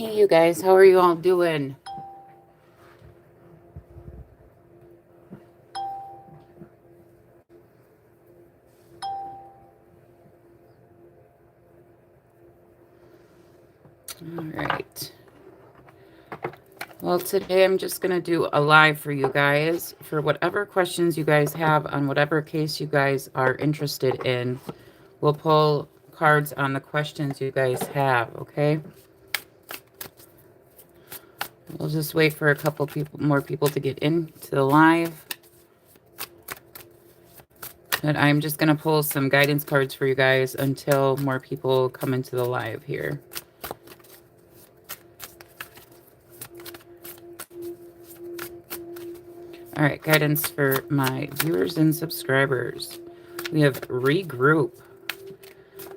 Hey, you guys, how are you all doing? All right. Well, today I'm just going to do a live for you guys for whatever questions you guys have on whatever case you guys are interested in. We'll pull cards on the questions you guys have, okay? We'll just wait for a couple more people to get into the live. And I'm just going to pull some guidance cards for you guys until more people come into the live here. All right, guidance for my viewers and subscribers. We have regroup.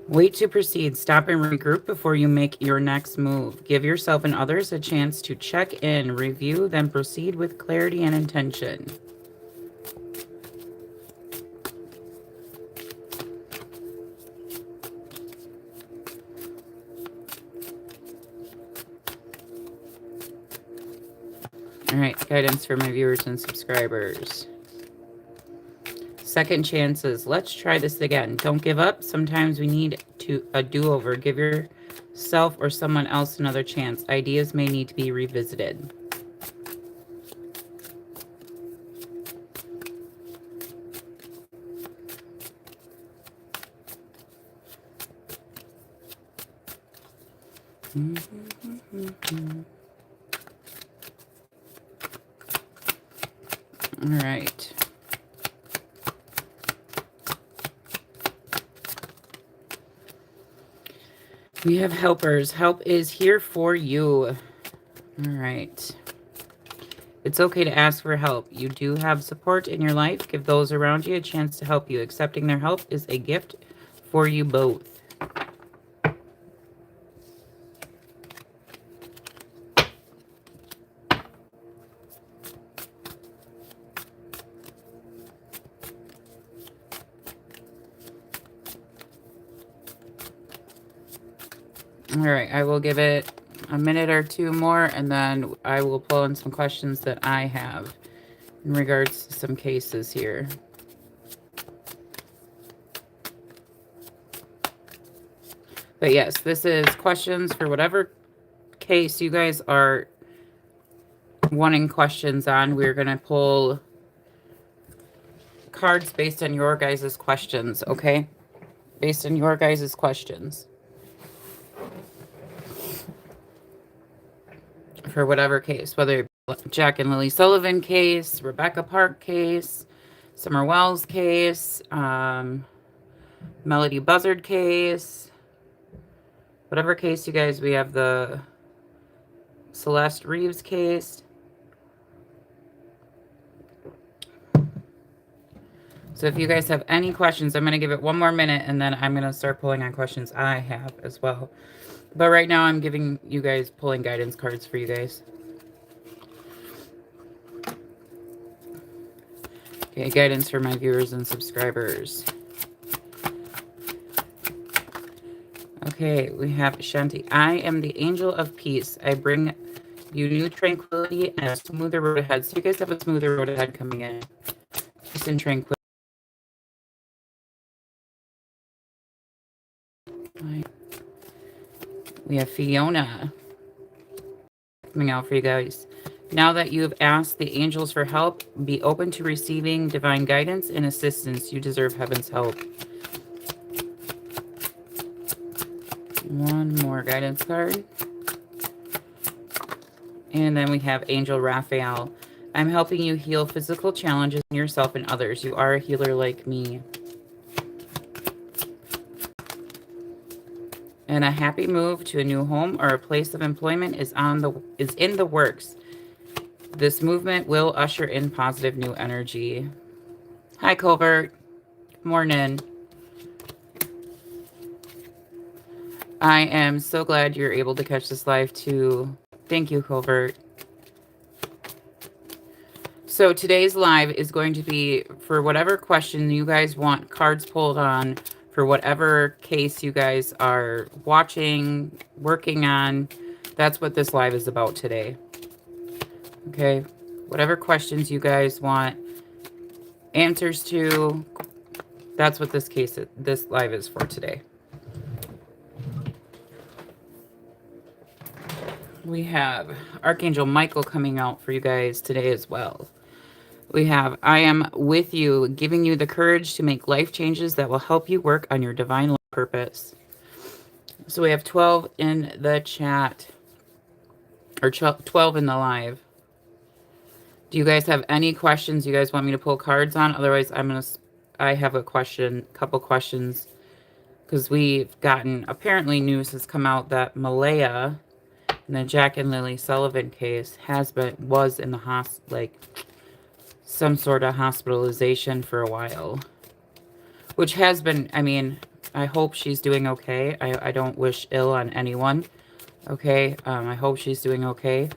Wait to proceed. Stop and regroup before you make your next move. Give yourself and others a chance to check in, review, then proceed with clarity and intention. All right, guidance for my viewers and subscribers. Second chances. Let's try this again. Don't give up. Sometimes we need a do-over. Give yourself or someone else another chance. Ideas may need to be revisited. All right. We have helpers. Help is here for you. All right. It's okay to ask for help. You do have support in your life. Give those around you a chance to help you. Accepting their help is a gift for you both. All right, I will give it a minute or two more, and then I will pull in some questions that I have in regards to some cases here. But yes, this is questions for whatever case you guys are wanting questions on. We're going to pull cards based on your guys' questions, okay? Based on your guys' questions. For whatever case, whether Jack and Lily Sullivan case, Rebecca Park case, Summer Wells case, Melody Buzzard case, whatever case you guys, we have the Celeste Reeves case. So if you guys have any questions, I'm going to give it one more minute, and then I'm going to start pulling on questions I have as well. But right now I'm giving you guys pulling guidance cards for you guys. Okay, guidance for my viewers and subscribers. Okay, we have Shanti. I am the angel of peace. I bring you new tranquility and a smoother road ahead. So you guys have a smoother road ahead coming in. Peace and tranquility. We have Fiona coming out for you guys. Now that you have asked the angels for help, be open to receiving divine guidance and assistance. You deserve heaven's help. One more guidance card. And then we have Angel Raphael. I'm helping you heal physical challenges in yourself and others. You are a healer like me. And a happy move to a new home or a place of employment is in the works. This movement will usher in positive new energy. Hi, Colbert. Morning. I am so glad you're able to catch this live too. Thank you, Colbert. So today's live is going to be for whatever question you guys want cards pulled on, for whatever case you guys are watching, working on. That's what this live is about today. Okay? Whatever questions you guys want answers to, that's what this live is for today. We have Archangel Michael coming out for you guys today as well. We have, I am with you, giving you the courage to make life changes that will help you work on your divine purpose. So we have 12 in the chat, or 12 in the live. Do you guys have any questions you guys want me to pull cards on? Otherwise, I have a couple questions, because we've gotten, apparently news has come out that Malaya, in the Jack and Lily Sullivan case, was in the some sort of hospitalization for a while. Which has been, I mean, I hope she's doing okay. I don't wish ill on anyone. Okay, I hope she's doing okay.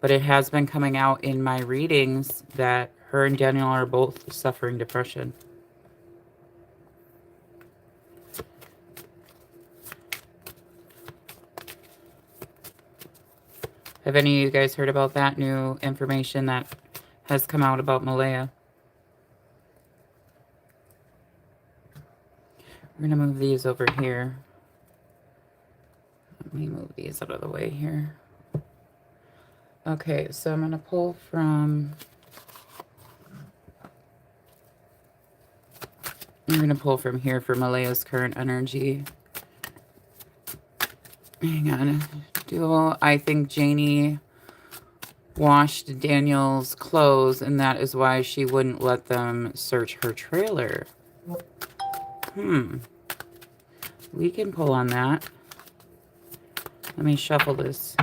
But it has been coming out in my readings that her and Daniel are both suffering depression. Have any of you guys heard about that new information that has come out about Malaya? We're going to move these over here. Let me move these out of the way here. Okay, so I'm going to pull from... I'm going to pull from here for Malaya's current energy. Hang on. I think Janie washed Daniel's clothes, and that is why she wouldn't let them search her trailer. We can pull on that. Let me shuffle this.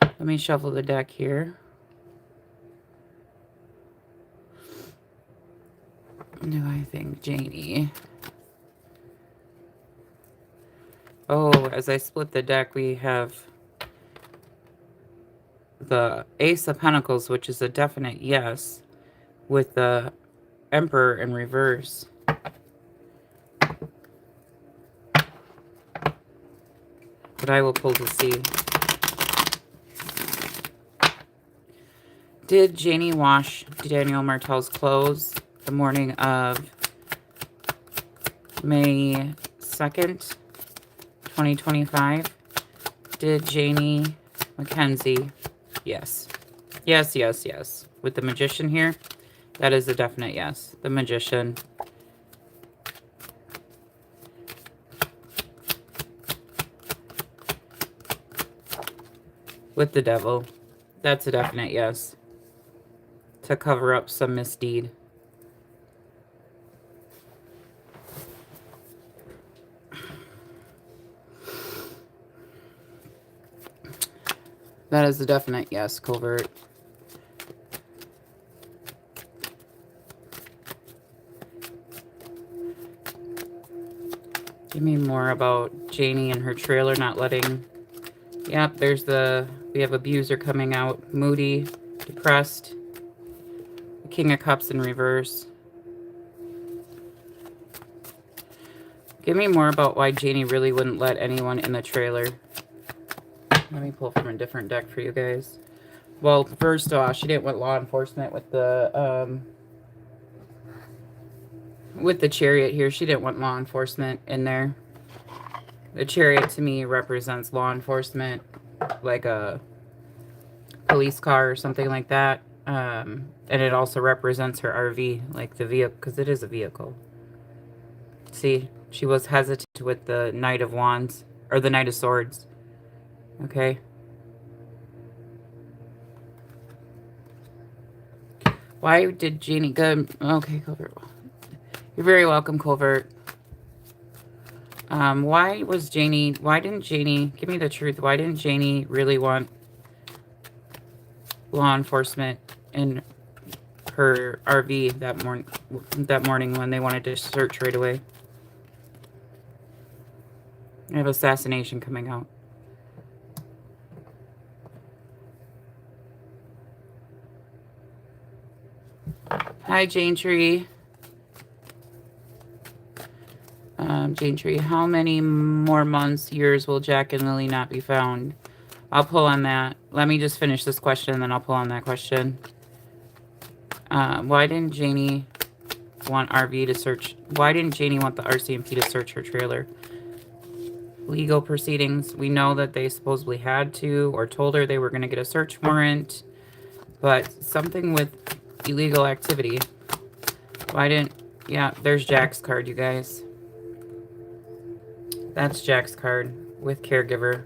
Let me shuffle the deck here. Do I think Janie... Oh, as I split the deck, we have the Ace of Pentacles, which is a definite yes, with the Emperor in reverse. But I will pull to see. Did Janie wash Daniel Martel's clothes the morning of May 2nd, 2025? Did Janie Mackenzie? Yes. Yes, yes, yes. With the Magician here, that is a definite yes. The Magician. With the Devil, that's a definite yes. To cover up some misdeed. That is a definite yes, Covert. Give me more about Janie and her trailer not letting... Yep, we have Abuser coming out. Moody, depressed. The King of Cups in reverse. Give me more about why Janie really wouldn't let anyone in the trailer. Let me pull from a different deck for you guys. Well, first off, she didn't want law enforcement with the Chariot here. She didn't want law enforcement in there. The Chariot to me represents law enforcement, like a police car or something like that. And it also represents her RV, like the vehicle, because it is a vehicle. See, she was hesitant with the Knight of Wands, or the Knight of Swords. Okay. Why did Janie go? Okay, Covert. You're very welcome, Covert. Why didn't Janie, give me the truth, why didn't Janie really want law enforcement in her RV that morning when they wanted to search right away? I have assassination coming out. Hi, Jane Tree. Jane Tree, how many more months, years will Jack and Lily not be found? I'll pull on that. Let me just finish this question, and then I'll pull on that question. Why didn't Janie want RV to search? Why didn't Janie want the RCMP to search her trailer? Legal proceedings. We know that they supposedly had to, or told her they were going to get a search warrant, but something with illegal activity. Why didn't... Yeah, there's Jack's card, you guys. That's Jack's card with caregiver.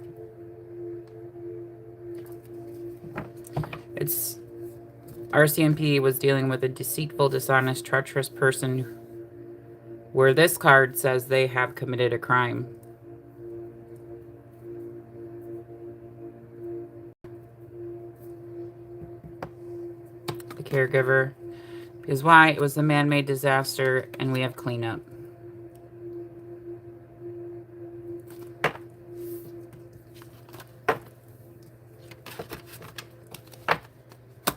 It's... RCMP was dealing with a deceitful, dishonest, treacherous person where this card says they have committed a crime. The caregiver. Because why? It was a man-made disaster, and we have cleanup.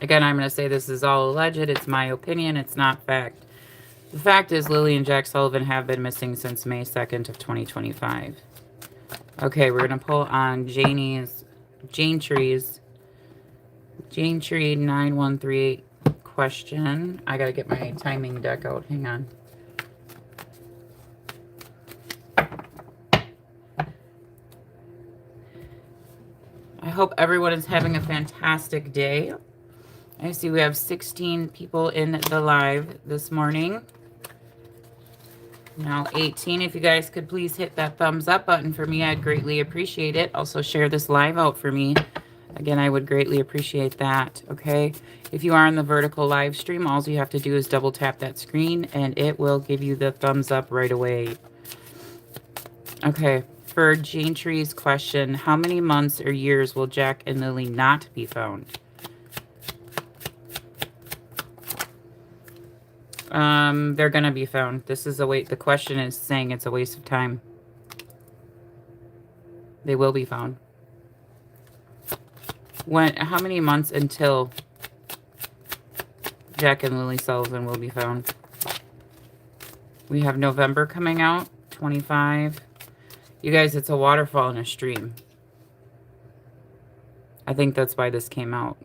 Again, I'm going to say this is all alleged. It's my opinion. It's not fact. The fact is Lily and Jack Sullivan have been missing since May 2nd of 2025. Okay, we're going to pull on Jane Tree's Jane Tree 9138 question. I got to get my timing deck out. Hang on. I hope everyone is having a fantastic day. I see we have 16 people in the live this morning. Now 18. If you guys could please hit that thumbs up button for me, I'd greatly appreciate it. Also share this live out for me. Again, I would greatly appreciate that, okay? If you are on the vertical live stream, all you have to do is double tap that screen and it will give you the thumbs up right away. Okay, for Jane Tree's question, how many months or years will Jack and Lily not be found? They're gonna be found. This is the question is saying it's a waste of time. They will be found. How many months until Jack and Lily Sullivan will be found? We have November coming out, 25. You guys, it's a waterfall in a stream. I think that's why this came out.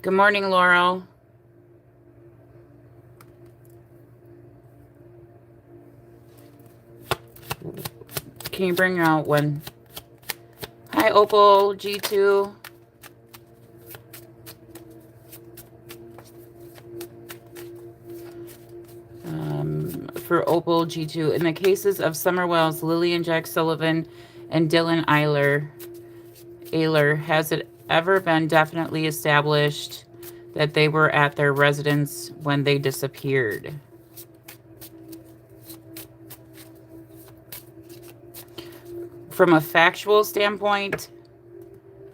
Good morning, Laurel. Can you bring her out when... Hi, Opal G2. For Opal G2, in the cases of Summer Wells, Lily and Jack Sullivan, and Dylan Ayler, has it ever been definitely established that they were at their residence when they disappeared? From a factual standpoint,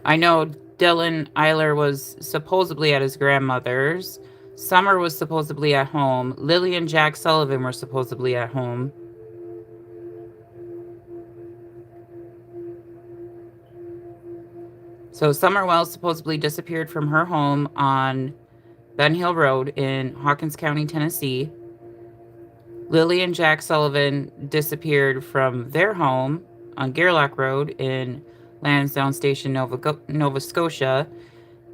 I know Dylan Ayler was supposedly at his grandmother's. Summer was supposedly at home. Lily and Jack Sullivan were supposedly at home. So Summer Wells supposedly disappeared from her home on Ben Hill Road in Hawkins County, Tennessee. Lily and Jack Sullivan disappeared from their home on Gerlach Road in Lansdowne Station, Nova Scotia.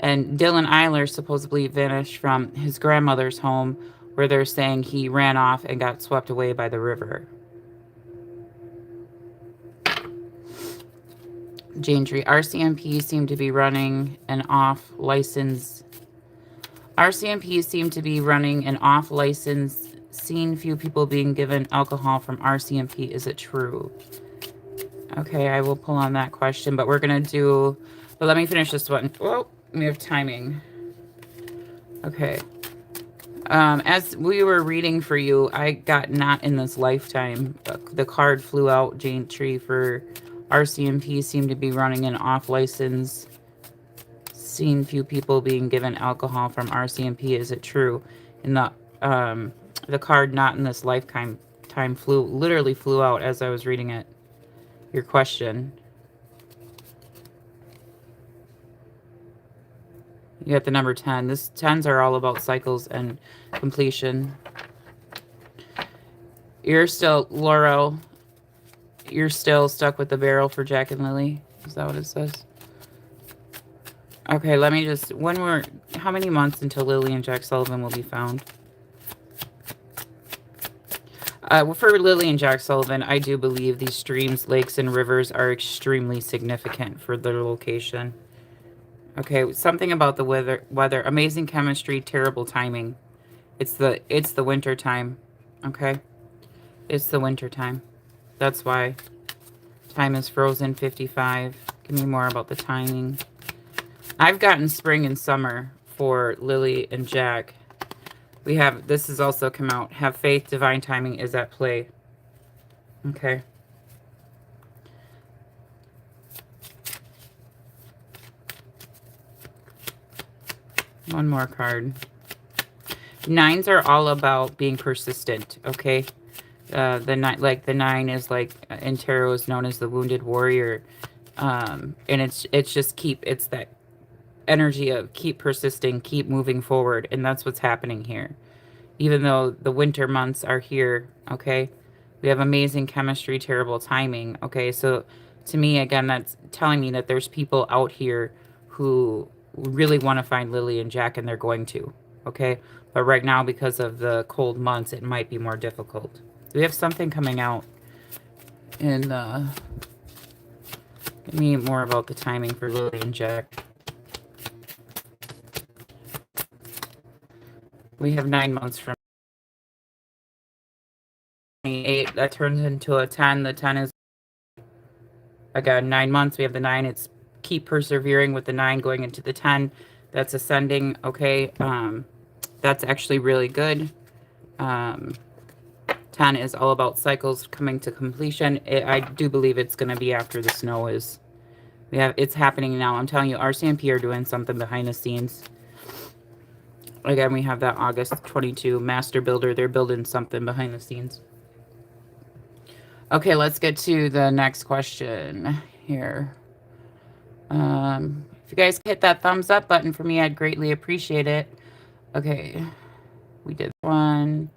And Dylan Ayler supposedly vanished from his grandmother's home, where they're saying he ran off and got swept away by the river. Jane Tree. RCMP seemed to be running an off-license. RCMP seemed to be running an off-license. Seen few people being given alcohol from RCMP. Is it true? Okay, I will pull on that question, but we're going to do... But let me finish this one. Oh, we have timing. Okay. As we were reading for you, I got not in this lifetime. The card flew out, Jane Tree, for RCMP seemed to be running an off-license. Seen few people being given alcohol from RCMP. Is it true? And the card not in this lifetime literally flew out as I was reading it. Your question. You got the number 10. This 10s are all about cycles and completion. You're still, Laurel, you're still stuck with the barrel for Jack and Lily? Is that what it says? Okay, let me just... How many months until Lily and Jack Sullivan will be found? For Lily and Jack Sullivan, I do believe these streams, lakes, and rivers are extremely significant for their location. Okay, something about the weather. Amazing chemistry, terrible timing. It's the winter time. Okay? It's the winter time. That's why time is frozen 55. Give me more about the timing. I've gotten spring and summer for Lily and Jack. We have, this has also come out. Have faith, divine timing is at play. Okay. One more card. Nines are all about being persistent, okay? The nine is like in tarot is known as the wounded warrior. And it's just it's that energy of keep persisting, keep moving forward, and that's what's happening here. Even though the winter months are here, okay? We have amazing chemistry, terrible timing, okay? So to me, again, that's telling me that there's people out here who really want to find Lily and Jack, and they're going to, okay? But right now, because of the cold months, it might be more difficult. We have something coming out in give me more about the timing for Lily and Jack. We have 9 months from 28. That turns into a 10. The 10 is, again, 9 months. We have the 9. It's keep persevering with the 9 going into the 10. That's ascending. Okay. That's actually really good. 10 is all about cycles coming to completion. I do believe it's going to be after the snow is. It's happening now. I'm telling you, RCMP are doing something behind the scenes. Again, we have that August 22 master builder. They're building something behind the scenes. Okay, let's get to the next question here. If you guys hit that thumbs up button for me, I'd greatly appreciate it. Okay, we did one.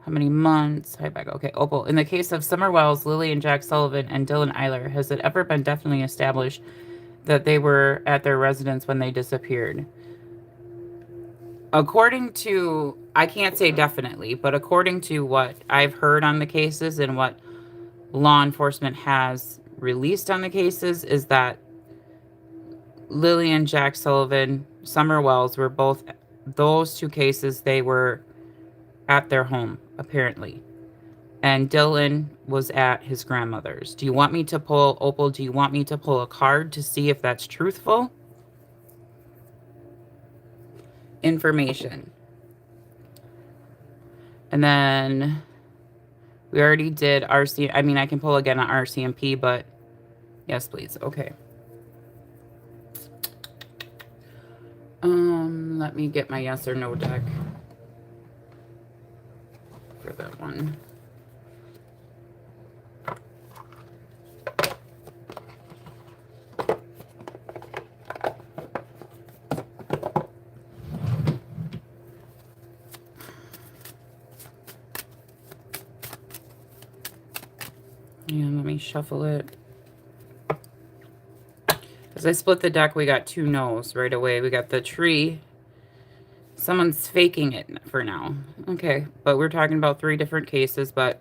How many months? Hi, back. Okay, Opal. In the case of Summer Wells, Lily and Jack Sullivan, and Dylan Eiler, has it ever been definitely established that they were at their residence when they disappeared? According to, I can't say definitely, but according to what I've heard on the cases and what law enforcement has released on the cases, is that Lily and Jack Sullivan, Summer Wells, were both, those two cases, they were at their home, apparently. And Dylan was at his grandmother's. Do you want me to pull, Opal, do you want me to pull a card to see if that's truthful? Information. And then we already did RC. I mean, I can pull again on RCMP, but yes, please. Okay. Let me get my yes or no deck for that one. And let me shuffle it. As I split the deck, we got 2 no's right away. We got the tree. Someone's faking it for now. Okay, but we're talking about 3 different cases, but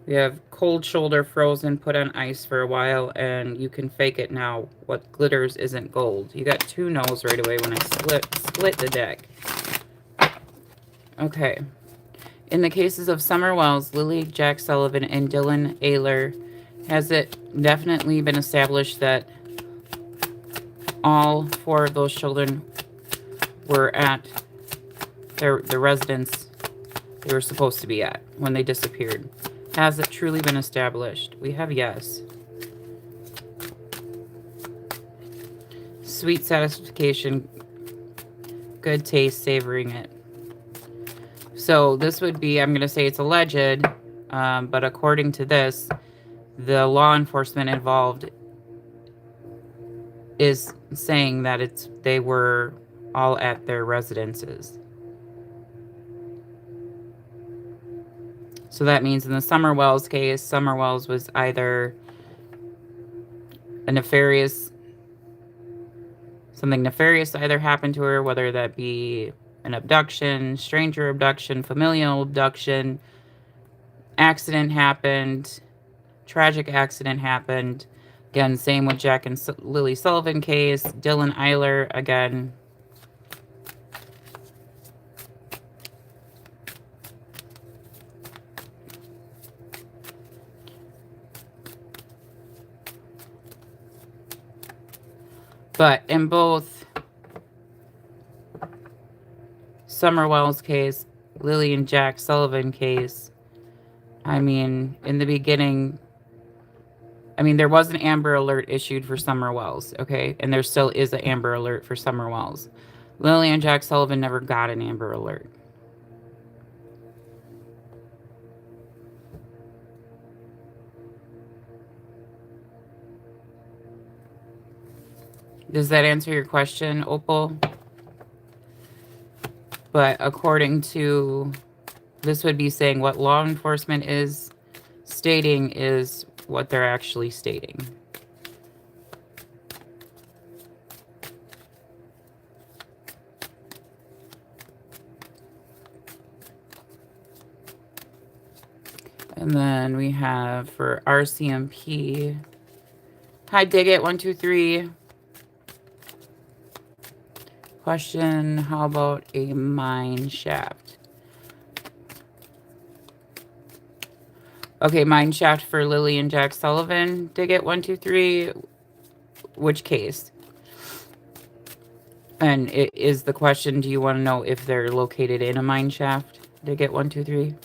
we have cold shoulder, frozen, put on ice for a while, and you can fake it now. What glitters isn't gold. You got 2 no's right away when I split the deck. Okay. In the cases of Summer Wells, Lily, Jack Sullivan, and Dylan Eiler, has it definitely been established that all 4 of those children were at the residence they were supposed to be at when they disappeared? Has it truly been established? We have yes. Sweet satisfaction, good taste, savoring it. So this would be, I'm going to say it's alleged, but according to this, the law enforcement involved is saying that they were all at their residences. So that means in the Summer Wells case, Summer Wells was either a nefarious, something nefarious either happened to her, whether that be an abduction, stranger abduction, familial abduction, accident happened, tragic accident happened. Again, same with Jack and Lily Sullivan case. Dylan Eiler, again. But in both Summer Wells case, Lily and Jack Sullivan case, I mean, in the beginning, I mean, there was an Amber Alert issued for Summer Wells, okay? And there still is an Amber Alert for Summer Wells. Lily and Jack Sullivan never got an Amber Alert. Does that answer your question, Opal? But according to, this would be saying what law enforcement is stating is what they're actually stating. And then we have for RCMP. Hi, Digit123. Question, how about a mine shaft? Okay, mine shaft for Lily and Jack Sullivan. Digit123. Which case? And it is the question, do you want to know if they're located in a mine shaft? Digit123.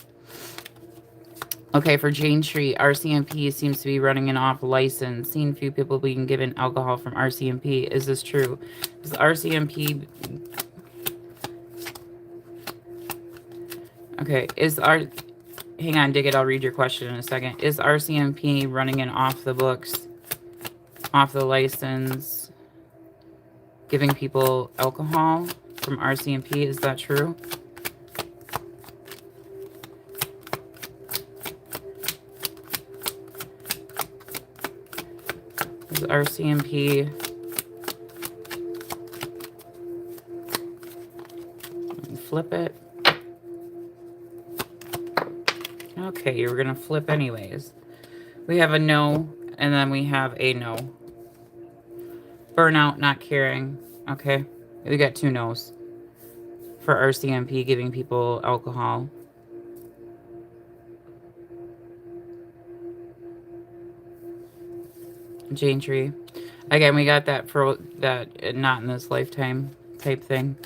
Okay, for Jane Street, RCMP seems to be running an off license. Seen few people being given alcohol from RCMP. Is this true? Is RCMP... Okay, is our... Hang on, Dig It, I'll read your question in a second. Is RCMP running an off the books, off the license, giving people alcohol from RCMP? Is that true? Is RCMP... Flip it. Okay, you were going to flip anyways. We have a no, and then we have a no. Burnout, not caring. Okay, we got two no's for RCMP giving people alcohol. Jane Tree. Again, we got that for that not in this lifetime type thing.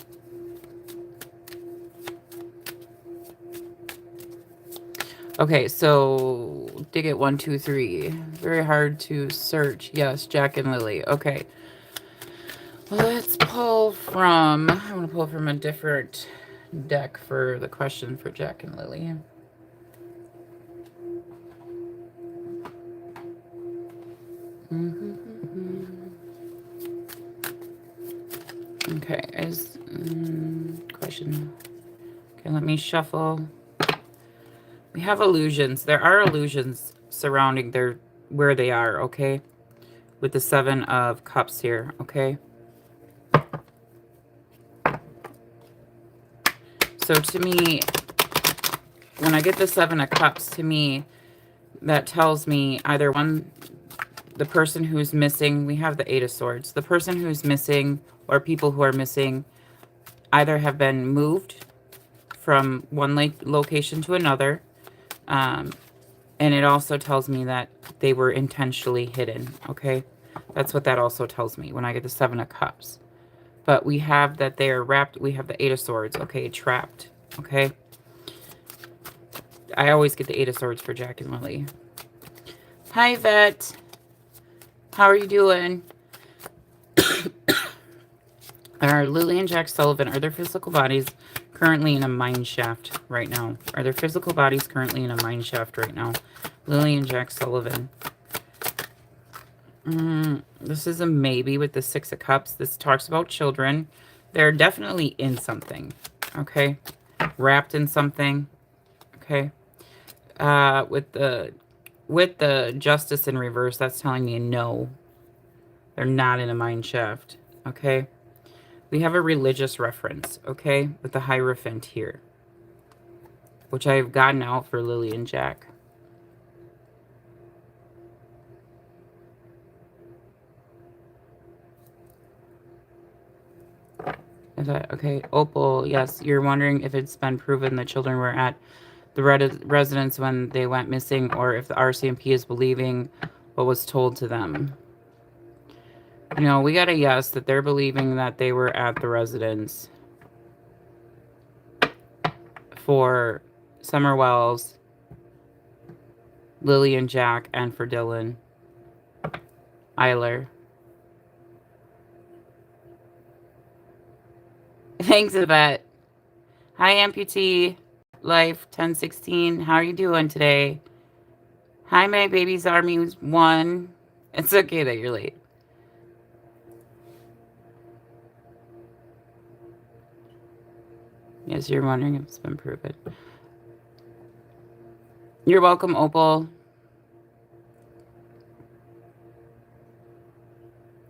Okay, so Dig It 123. Very hard to search. Yes, Jack and Lily. Okay. Let's pull from, I'm going to pull from a different deck for the question for Jack and Lily. Okay, is question. Okay, let me shuffle. We have illusions. There are illusions surrounding where they are, okay? With the 7 of Cups here, okay? So to me, when I get the 7 of Cups, to me, that tells me either one, the person who's missing, we have the 8 of Swords. The person who's missing or people who are missing either have been moved from one location to another. And it also tells me that they were intentionally hidden, okay? That's what that also tells me when I get the 7 of Cups. But we have that they are wrapped. We have the 8 of Swords, okay? Trapped, okay? I always get the 8 of Swords for Jack and Lily. Hi, Vet. How are you doing? Are Lily and Jack Sullivan, are their physical bodies currently in a mine shaft right now? Are their physical bodies currently in a mine shaft right now? Lily and Jack Sullivan. This is a maybe with the 6 of Cups. This talks about children. They're definitely in something, okay? Wrapped in something, okay? With the justice in reverse, that's telling me no. They're not in a mine shaft. Okay. We have a religious reference, okay, with the Hierophant here, which I've gotten out for Lily and Jack. Is that okay? Opal, yes, you're wondering if it's been proven the children were at the residence when they went missing, or if the RCMP is believing what was told to them. You know, we got a yes that they're believing that they were at the residence for Summer Wells, Lily and Jack, and for Dylan Eiler. Thanks, Yvette. Hi, Amputee Life 1016. How are you doing today? Hi, my baby's army 1. It's okay that you're late. Yes, you're wondering if it's been proven. You're welcome, Opal.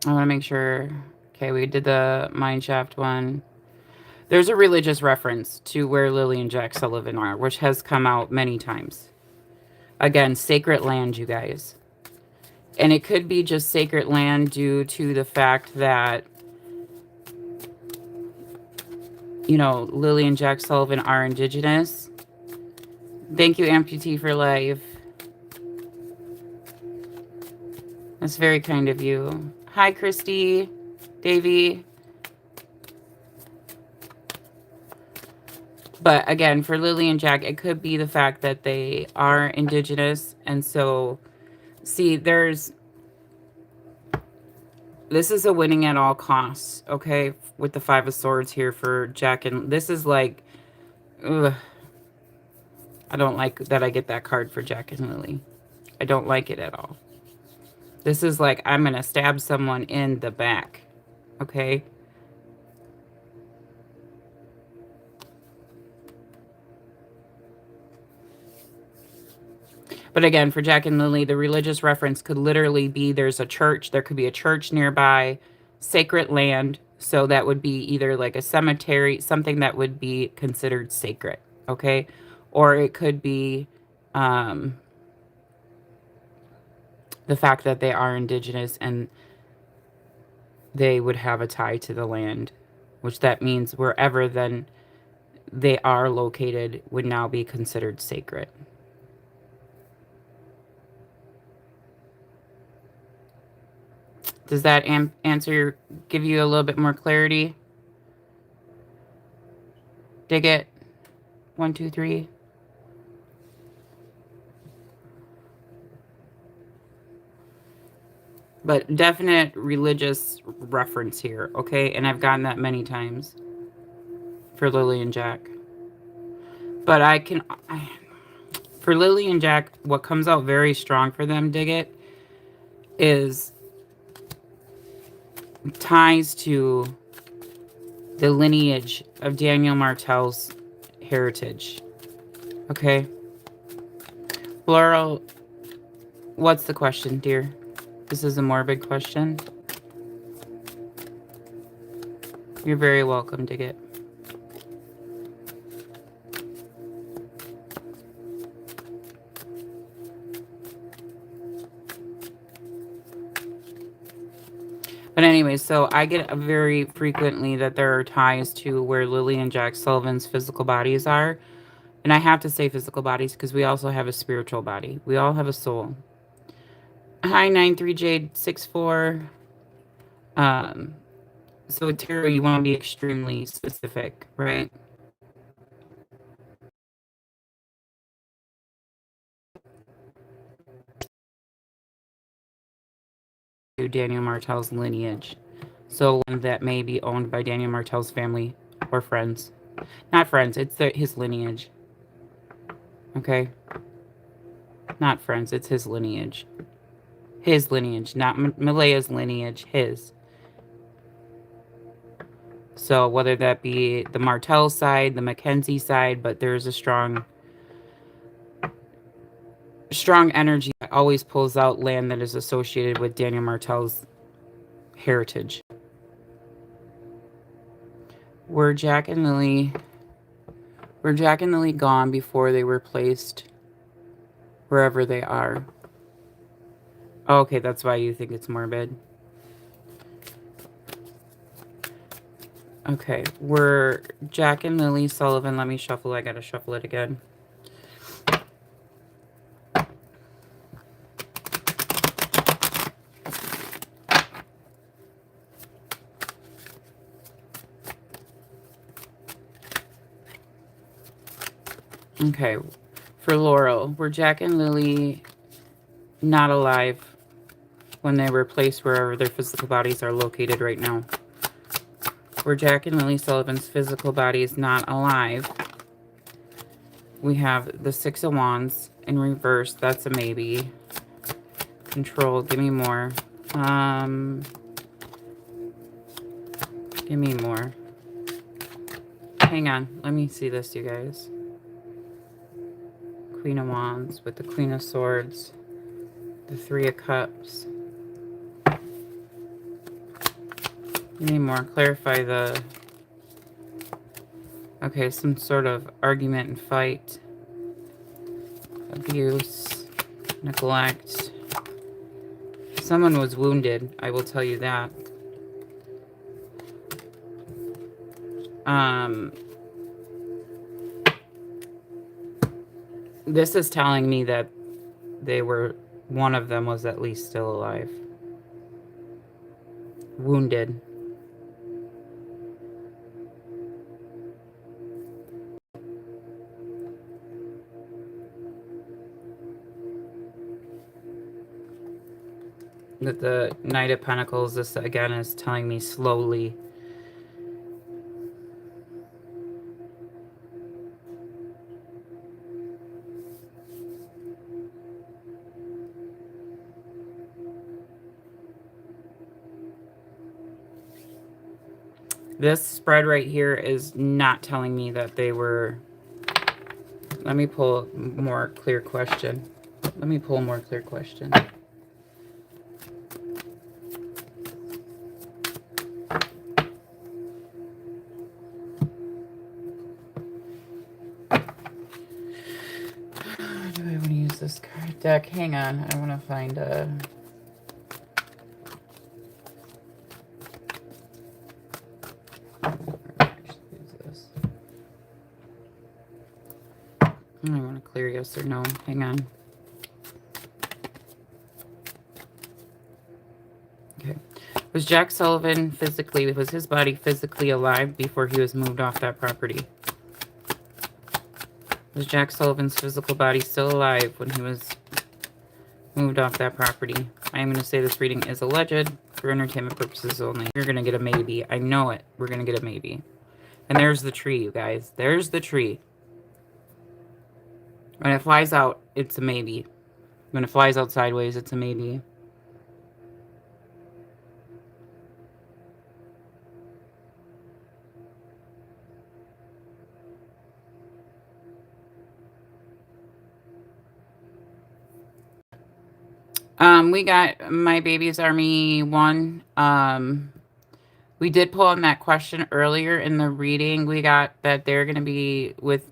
I want to make sure. Okay, we did the mineshaft one. There's a religious reference to where Lily and Jack Sullivan are, which has come out many times. Again, sacred land, you guys. And it could be just sacred land due to the fact that, you know, Lily and Jack Sullivan are indigenous. Thank you, Amputee, for life. That's very kind of you. Hi, Christy, Davey. But again, for Lily and Jack, it could be the fact that they are indigenous. And so, see, this is a winning at all costs, okay? With the 5 of Swords here for Jack. And this is like, ugh. I don't like that I get that card for Jack and Lily. I don't like it at all. This is like, I'm going to stab someone in the back, okay? But again, for Jack and Lily, the religious reference could literally be there's a church. There could be a church nearby, sacred land. So that would be either like a cemetery, something that would be considered sacred, okay? Or it could be the fact that they are indigenous and they would have a tie to the land, which that means wherever then they are located would now be considered sacred. Does that answer give you a little bit more clarity? Dig it? 1, 2, 3. But definite religious reference here, okay? And I've gotten that many times for Lily and Jack. But for Lily and Jack, what comes out very strong for them, dig it, is ties to the lineage of Daniel Martel's heritage. Okay? Laurel, what's the question, dear? This is a morbid question. You're very welcome, dig it. But anyway, so I get very frequently that there are ties to where Lily and Jack Sullivan's physical bodies are. And I have to say physical bodies because we also have a spiritual body. We all have a soul. Hi, 93Jade64. So tarot, you want to be extremely specific, right? Daniel Martel's lineage. So one that may be owned by Daniel Martel's family or friends. Not friends, it's his lineage. Okay? Not friends, it's his lineage. His lineage, not Malaya's lineage, his. So whether that be the Martel side, the Mackenzie side, but there's a strong strong energy that always pulls out land that is associated with Daniel Martel's heritage. Were Jack and Lily gone before they were placed wherever they are? Oh, okay, that's why you think it's morbid. Okay, were Jack and Lily Sullivan, let me shuffle, I gotta shuffle it again. Okay, for Laurel, were Jack and Lily not alive when they were placed wherever their physical bodies are located right now? Were Jack and Lily Sullivan's physical bodies not alive? We have the Six of Wands in reverse. That's a maybe. Control, give me more. Give me more. Hang on, let me see this, you guys. Queen of Wands with the Queen of Swords, the Three of Cups. Give me more. Clarify the... Okay, some sort of argument and fight. Abuse. Neglect. Someone was wounded, I will tell you that. This is telling me that one of them was at least still alive. Wounded. That the Knight of Pentacles, this again is telling me slowly. This spread right here is not telling me that they were... Let me pull a more clear question. Let me pull a more clear question. Do I want to use this card deck? Hang on. I want to find a... I want to clear yes or no. Hang on. Okay. Was Jack Sullivan physically, was his body physically alive before he was moved off that property? Was Jack Sullivan's physical body still alive when he was moved off that property? I am going to say this reading is alleged for entertainment purposes only. You're going to get a maybe. I know it. We're going to get a maybe. And there's the tree, you guys. There's the tree. When it flies out, it's a maybe. When it flies out sideways, it's a maybe. We got My Baby's Army 1. We did pull on that question earlier in the reading. We got that they're going to be with...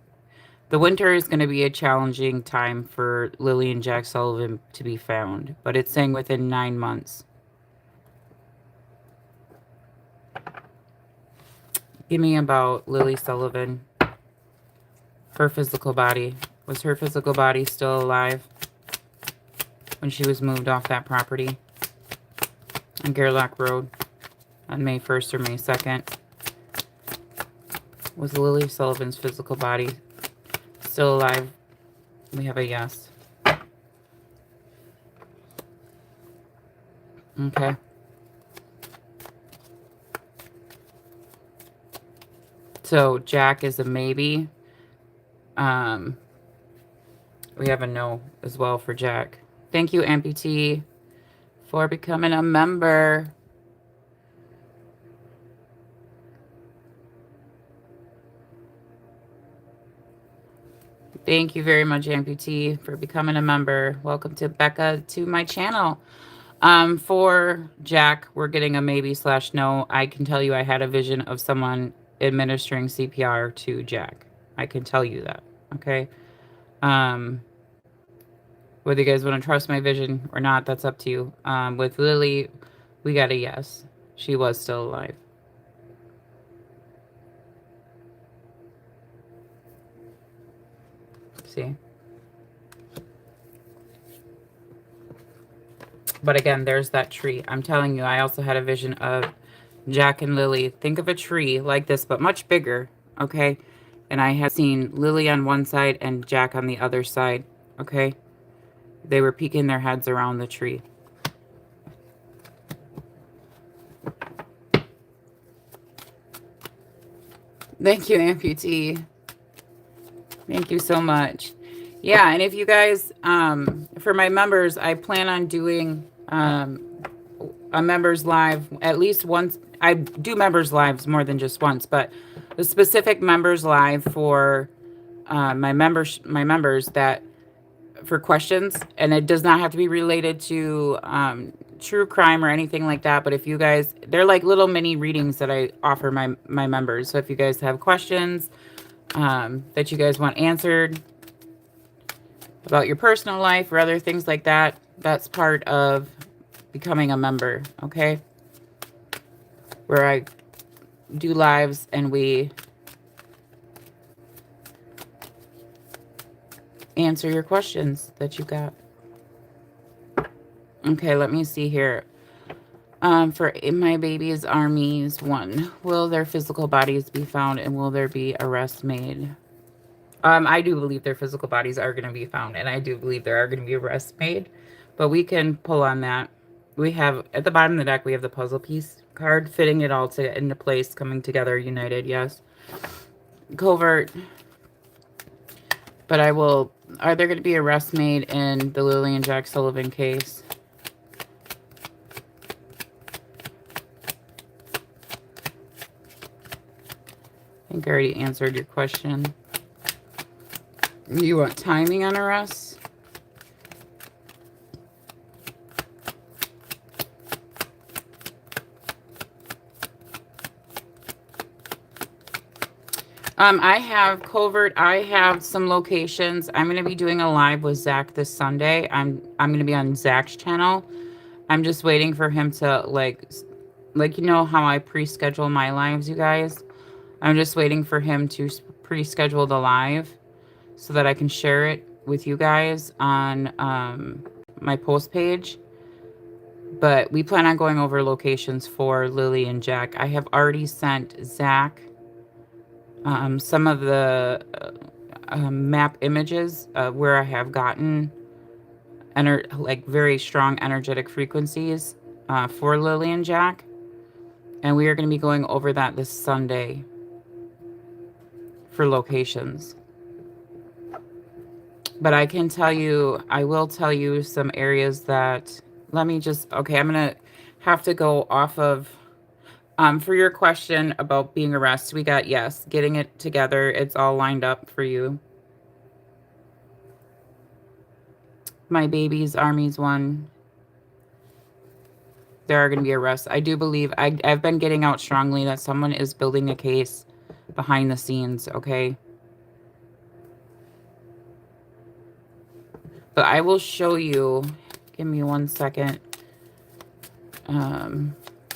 The winter is going to be a challenging time for Lily and Jack Sullivan to be found. But it's saying within 9 months. Give me about Lily Sullivan. Her physical body. Was her physical body still alive when she was moved off that property on Gerlach Road on May 1st or May 2nd? Was Lily Sullivan's physical body still alive? We have a yes. Okay. So Jack is a maybe. We have a no as well for Jack. Thank you, Amputee, for becoming a member. Thank you very much, Amputee, for becoming a member. Welcome to Becca to my channel. For Jack, we're getting a maybe / no. I can tell you I had a vision of someone administering CPR to Jack. I can tell you that, okay? Whether you guys want to trust my vision or not, that's up to you. With Lily, we got a yes. She was still alive. See? But again, there's that tree. I'm telling you, I also had a vision of Jack and Lily. Think of a tree like this, but much bigger, okay? And I had seen Lily on one side and Jack on the other side, okay? They were peeking their heads around the tree. Thank you, Amputee. Thank you so much. Yeah, and if you guys, for my members, I plan on doing a members live at least once. I do members lives more than just once, but the specific members live for my members that for questions, and it does not have to be related to true crime or anything like that. But if you guys, they're like little mini readings that I offer my members. So if you guys have questions that you guys want answered about your personal life or other things like that, that's part of becoming a member, okay? Where I do lives and we answer your questions that you got. Okay, let me see here. For my baby's armies, 1, will their physical bodies be found and will there be arrests made? I do believe their physical bodies are going to be found, and I do believe there are going to be arrests made, but we can pull on that. We have, at the bottom of the deck, we have the puzzle piece card, fitting it all into place, coming together, united, yes. Covert. But are there going to be arrests made in the Lily and Jack Sullivan case? I think I already answered your question. You want timing on arrests? I have covert. I have some locations. I'm going to be doing a live with Zach this Sunday. I'm going to be on Zach's channel. I'm just waiting for him to like you know how I pre-schedule my lives, you guys. I'm just waiting for him to pre-schedule the live so that I can share it with you guys on my post page. But we plan on going over locations for Lily and Jack. I have already sent Zach some of the map images where I have gotten like very strong energetic frequencies for Lily and Jack. And we are going to be going over that this Sunday for locations. But I can tell you, I will tell you some areas that, let me just, okay, I'm going to have to go off of, for your question about being arrested, we got yes, getting it together. It's all lined up for you. My baby's armies 1. There are going to be arrests. I do believe, I've been getting out strongly that someone is building a case behind the scenes, okay? But I will show you, give me 1 second,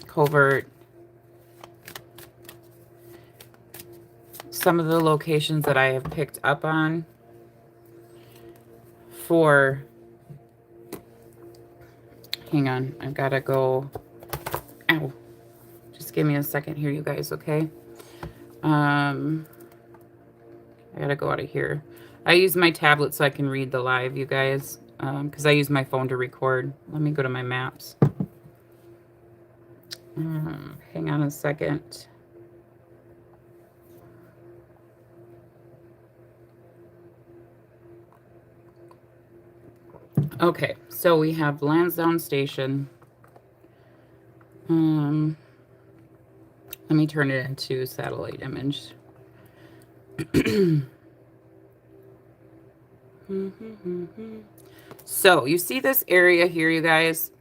covert, some of the locations that I have picked up on for, hang on, I've got to go, ow, just give me a second here, you guys, okay? I got to go out of here. I use my tablet so I can read the live, you guys, because I use my phone to record. Let me go to my maps. Hang on a second. Okay, so we have Lansdowne Station. Let me turn it into satellite image. So you see this area here, you guys?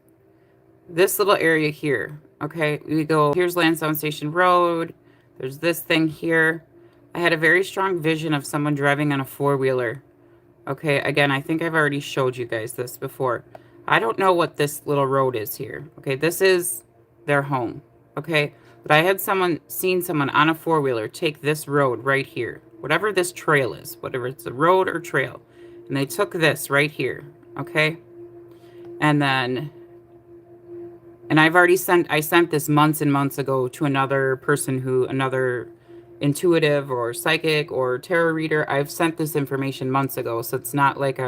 This little area here. Okay, we go, here's Lansdowne Station Road. There's this thing here. I had a very strong vision of someone driving on a four-wheeler. Okay, again, I think I've already showed you guys this before. I don't know what this little road is here. Okay, this is their home. Okay, but I had seen someone on a four-wheeler take this road right here. Whatever this trail is, whatever it's a road or trail. And they took this right here. Okay, and then... And I sent this months and months ago to another person another intuitive or psychic or tarot reader. I've sent this information months ago. So it's not like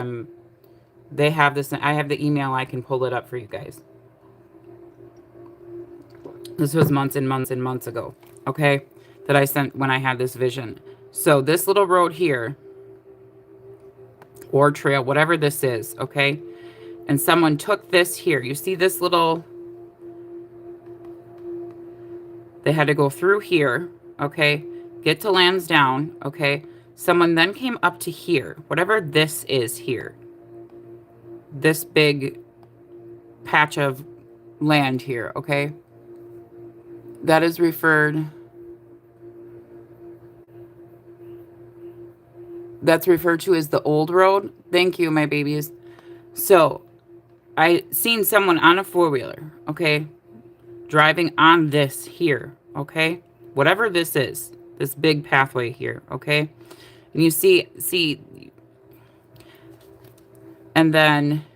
they have this. I have the email. I can pull it up for you guys. This was months and months and months ago. Okay. That I sent when I had this vision. So this little road here or trail, whatever this is. Okay. And someone took this here. You see this little... They had to go through here, okay, get to Lansdowne, okay. Someone then came up to here, whatever this is here. This big patch of land here, okay. That is referred... That's referred to as the old road. Thank you, my babies. So, I seen someone on a four-wheeler, okay, driving on this here, okay? Whatever this is, this big pathway here, okay? And you see, and then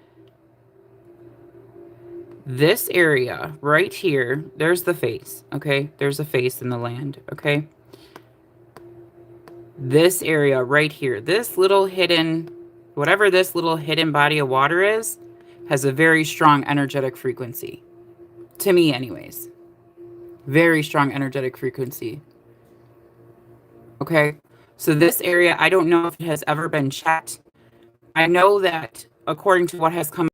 this area right here, there's the face, okay? There's a face in the land, okay? This area right here, this little hidden, whatever this little hidden body of water is, has a very strong energetic frequency. To me, anyways. Very strong energetic frequency. Okay. So this area, I don't know if it has ever been checked. I know that according to what has come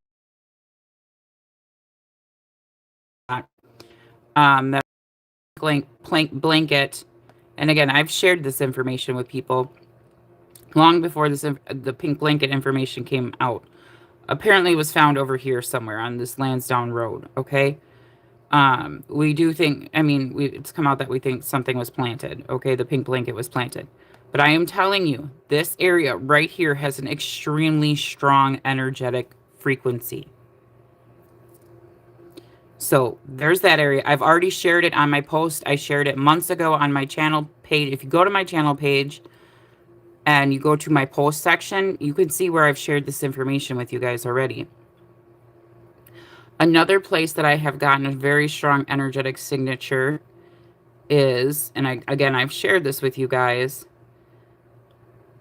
that blanket, and again, I've shared this information with people long before the pink blanket information came out. Apparently it was found over here somewhere on this Lansdowne Road. Okay. We do think, I mean, it's come out that we think something was planted. Okay, the pink blanket was planted. But I am telling you, this area right here has an extremely strong energetic frequency. So there's that area. I've already shared it on my post. I shared it months ago on my channel page. If you go to my channel page and you go to my post section, you can see where I've shared this information with you guys already. Another place that I have gotten a very strong energetic signature is, and I've shared this with you guys,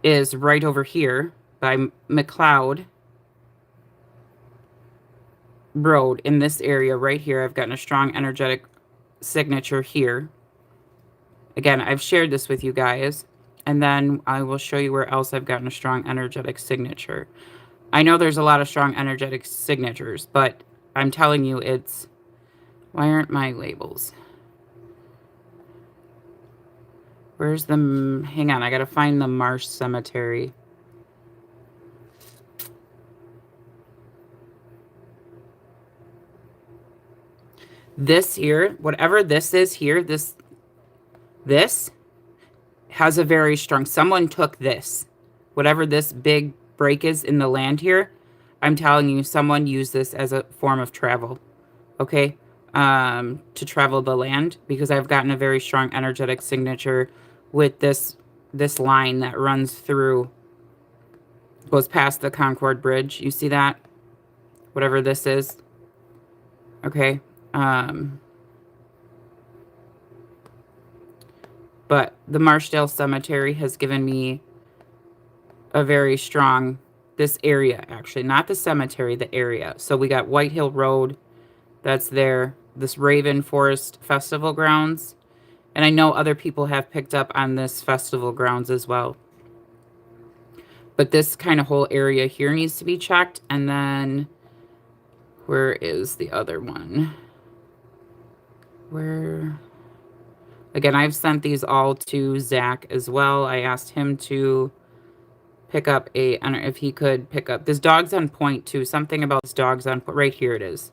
is right over here by McLeod Road in this area right here. I've gotten a strong energetic signature here. Again, I've shared this with you guys, and then I will show you where else I've gotten a strong energetic signature. I know there's a lot of strong energetic signatures, but I'm telling you, it's... Why aren't my labels? Where's the... Hang on, I gotta find the Marsh Cemetery. This here, whatever this is here, this has a very strong... Someone took this. Whatever this big break is in the land here, I'm telling you, someone used this as a form of travel, okay, to travel the land, because I've gotten a very strong energetic signature with this line that runs through, goes past the Concord Bridge. You see that? Whatever this is, okay. But the Marshdale Cemetery has given me a very strong... This area, actually, not the cemetery, the area. So we got White Hill Road, that's there. This Raven Forest Festival grounds. And I know other people have picked up on this festival grounds as well. But this kind of whole area here needs to be checked. And then, where is the other one? Where... Again, I've sent these all to Zach as well. I asked him to pick up a, I don't know if he could pick up, this dog's on point too. Something about this dog's on point. Right here it is.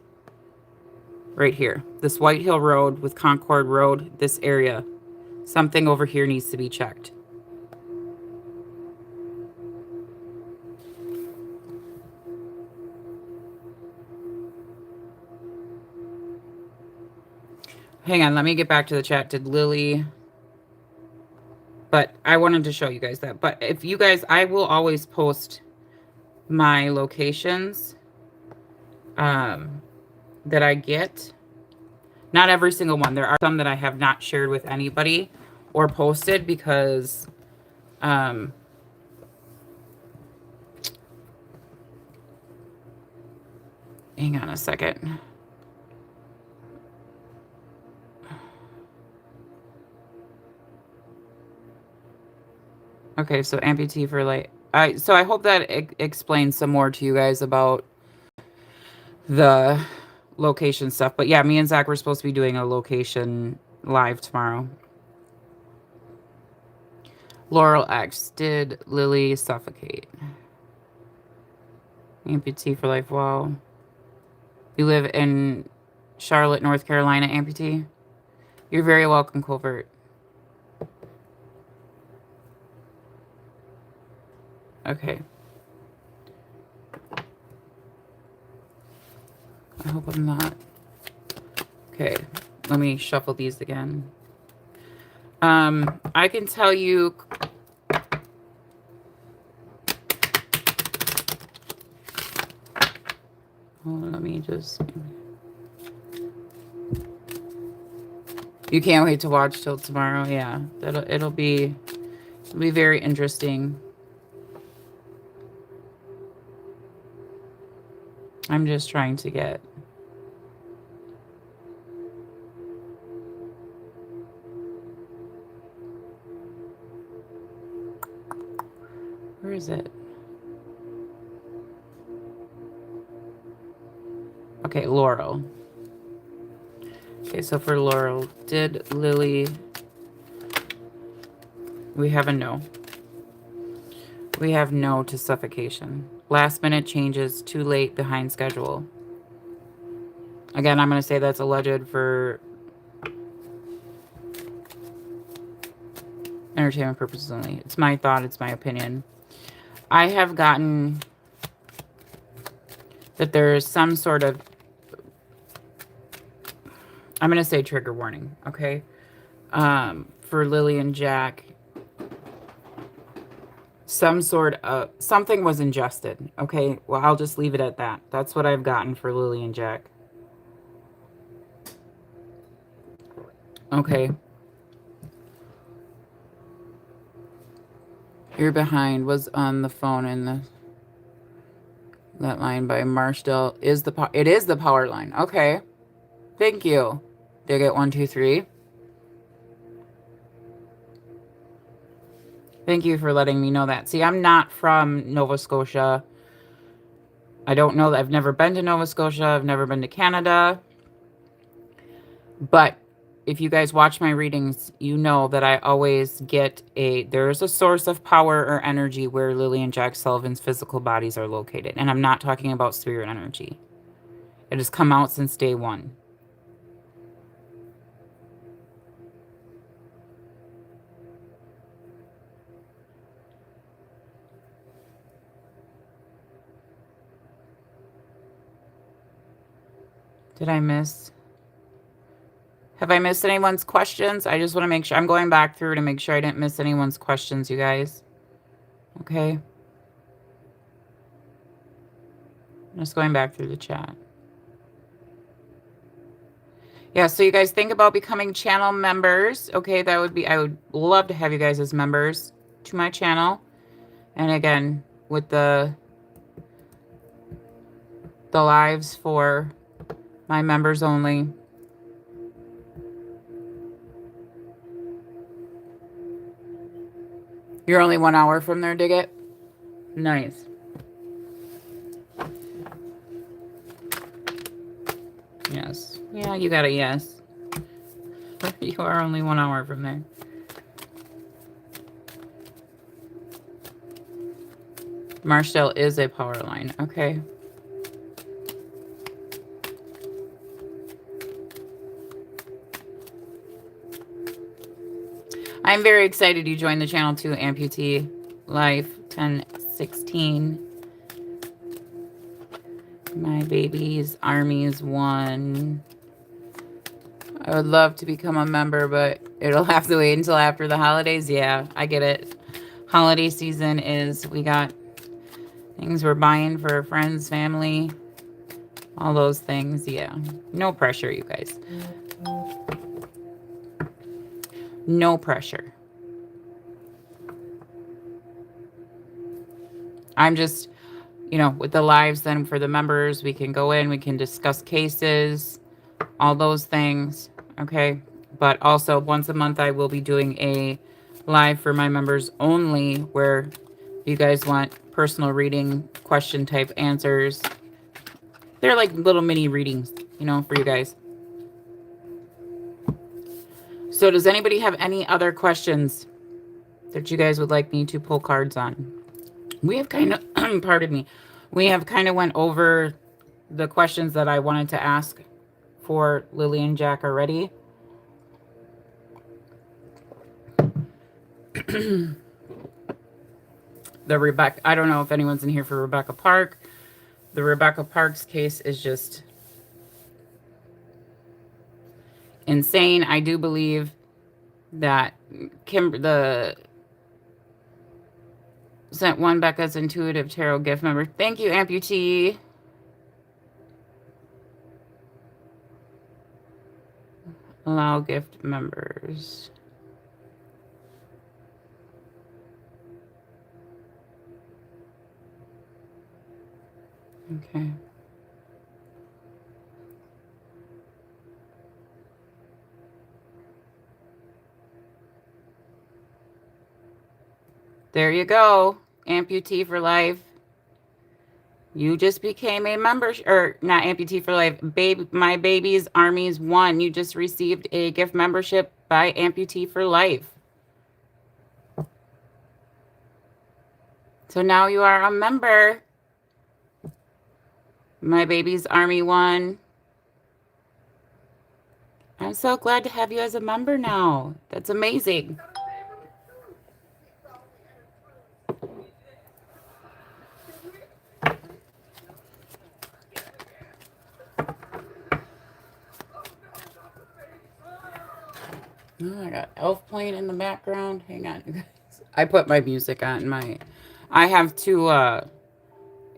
Right here. This White Hill Road with Concord Road, this area. Something over here needs to be checked. Hang on, let me get back to the chat. Did Lily... But I wanted to show you guys that. But if you guys, I will always post my locations that I get. Not every single one. There are some that I have not shared with anybody or posted because hang on a second. Okay, so amputee for light. So I hope that explains some more to you guys about the location stuff. But yeah, me and Zach were supposed to be doing a location live tomorrow. Laurel X. Did Lily suffocate? Amputee for life. Wow. You live in Charlotte, North Carolina, amputee? You're very welcome, Covert. Okay. I hope I'm not. Okay. Let me shuffle these again. I can tell you. Hold on, let me just. You can't wait to watch till tomorrow. Yeah, it'll be very interesting. I'm just trying to get. Where is it? Okay, Laurel. Okay, so for Laurel, did Lily... We have a no. We have no to suffocation. Last minute changes, too late, behind schedule. Again, I'm going to say that's alleged for entertainment purposes only. It's my thought, it's my opinion. I have gotten that there is some sort of, I'm going to say trigger warning, okay? For Lily and Jack. Some sort of, something was ingested. Okay, well, I'll just leave it at that. That's what I've gotten for Lily and Jack. Okay. You're behind was on the phone in that line by Marshall. It is the power line. Okay. Thank you. Did I get 1, 2, 3? Thank you for letting me know that. See, I'm not from Nova Scotia. I don't know that I've never been to Nova Scotia. I've never been to Canada. But if you guys watch my readings, you know that I always get there's a source of power or energy where Lily and Jack Sullivan's physical bodies are located. And I'm not talking about spirit energy. It has come out since day one. Did I miss? Have I missed anyone's questions? I just want to make sure. I'm going back through to make sure I didn't miss anyone's questions, you guys. Okay. I'm just going back through the chat. Yeah, so you guys think about becoming channel members. Okay, I would love to have you guys as members to my channel. And again, with the lives for my members only. You're only 1 hour from there, dig it? Nice. Yes. Yeah, you got a yes. You are only 1 hour from there. Marshall is a power line. Okay. I'm very excited you joined the channel too, Amputee Life 1016. My baby's army's won. I would love to become a member, but it'll have to wait until after the holidays. Yeah, I get it. Holiday season is, we got things we're buying for friends, family, all those things. Yeah, no pressure, you guys. No pressure. I'm just, you know, with the lives then for the members, we can go in, we can discuss cases, all those things. Okay. But also once a month, I will be doing a live for my members only, where you guys want personal reading, question type answers. They're like little mini readings, you know, for you guys. So does anybody have any other questions that you guys would like me to pull cards on? We have kind of, pardon me, we have kind of went over the questions that I wanted to ask for Lily and Jack already. The Rebecca, I don't know if anyone's in here for Rebecca Park. The Rebecca Parks case is just insane. I do believe that sent one Becca's intuitive tarot gift member. Thank you, Amputee. Allow gift members. Okay. There you go. Amputee for life. You just became a member, or not Amputee for life. Baby, my baby's army's won. You just received a gift membership by Amputee for life. So now you are a member. My baby's army won. I'm so glad to have you as a member now. That's amazing. Oh, I got Elf playing in the background. Hang on, you guys. I put my music on I have two,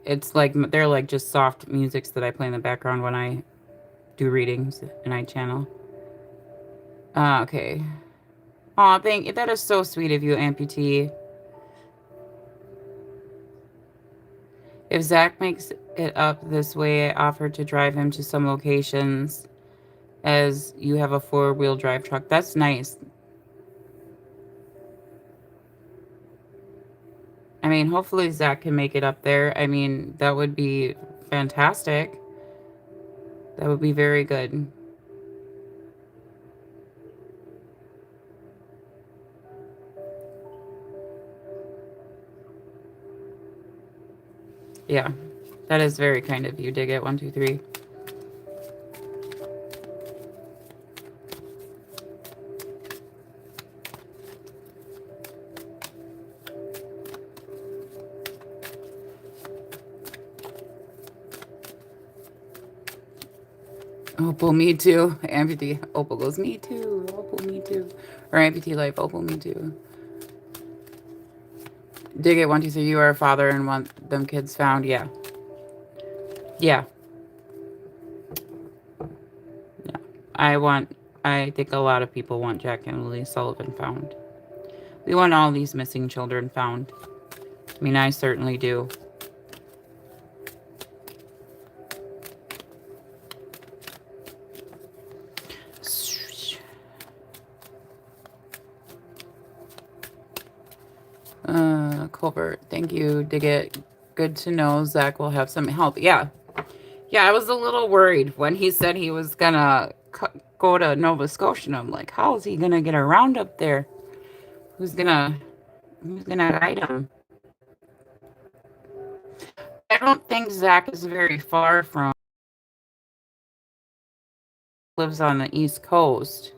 it's like, they're like just soft musics that I play in the background when I do readings and I channel. Okay. Aw, thank you. That is so sweet of you, Amputee. If Zach makes it up this way, I offered to drive him to some locations, as you have a 4-wheel drive truck. That's nice. I mean, hopefully Zach can make it up there. I mean, that would be fantastic. That would be very good. Yeah, that is very kind of you. Dig it. 1, 2, 3. Opal, me too. Amputee. Opal goes, me too. Opal, me too. Or Amputee Life. Opal, me too. Dig it. 1, 2, 3. You are a father and want them kids found. Yeah. Yeah. Yeah. I think a lot of people want Jack and Lily Sullivan found. We want all these missing children found. I mean, I certainly do. Colbert, thank you. Dig it. Good to know Zach will have some help. Yeah. Yeah, I was a little worried when he said he was gonna go to Nova Scotia. And I'm like, how is he gonna get around up there? Who's gonna guide him? don't think Zach is very far from, lives on the East Coast.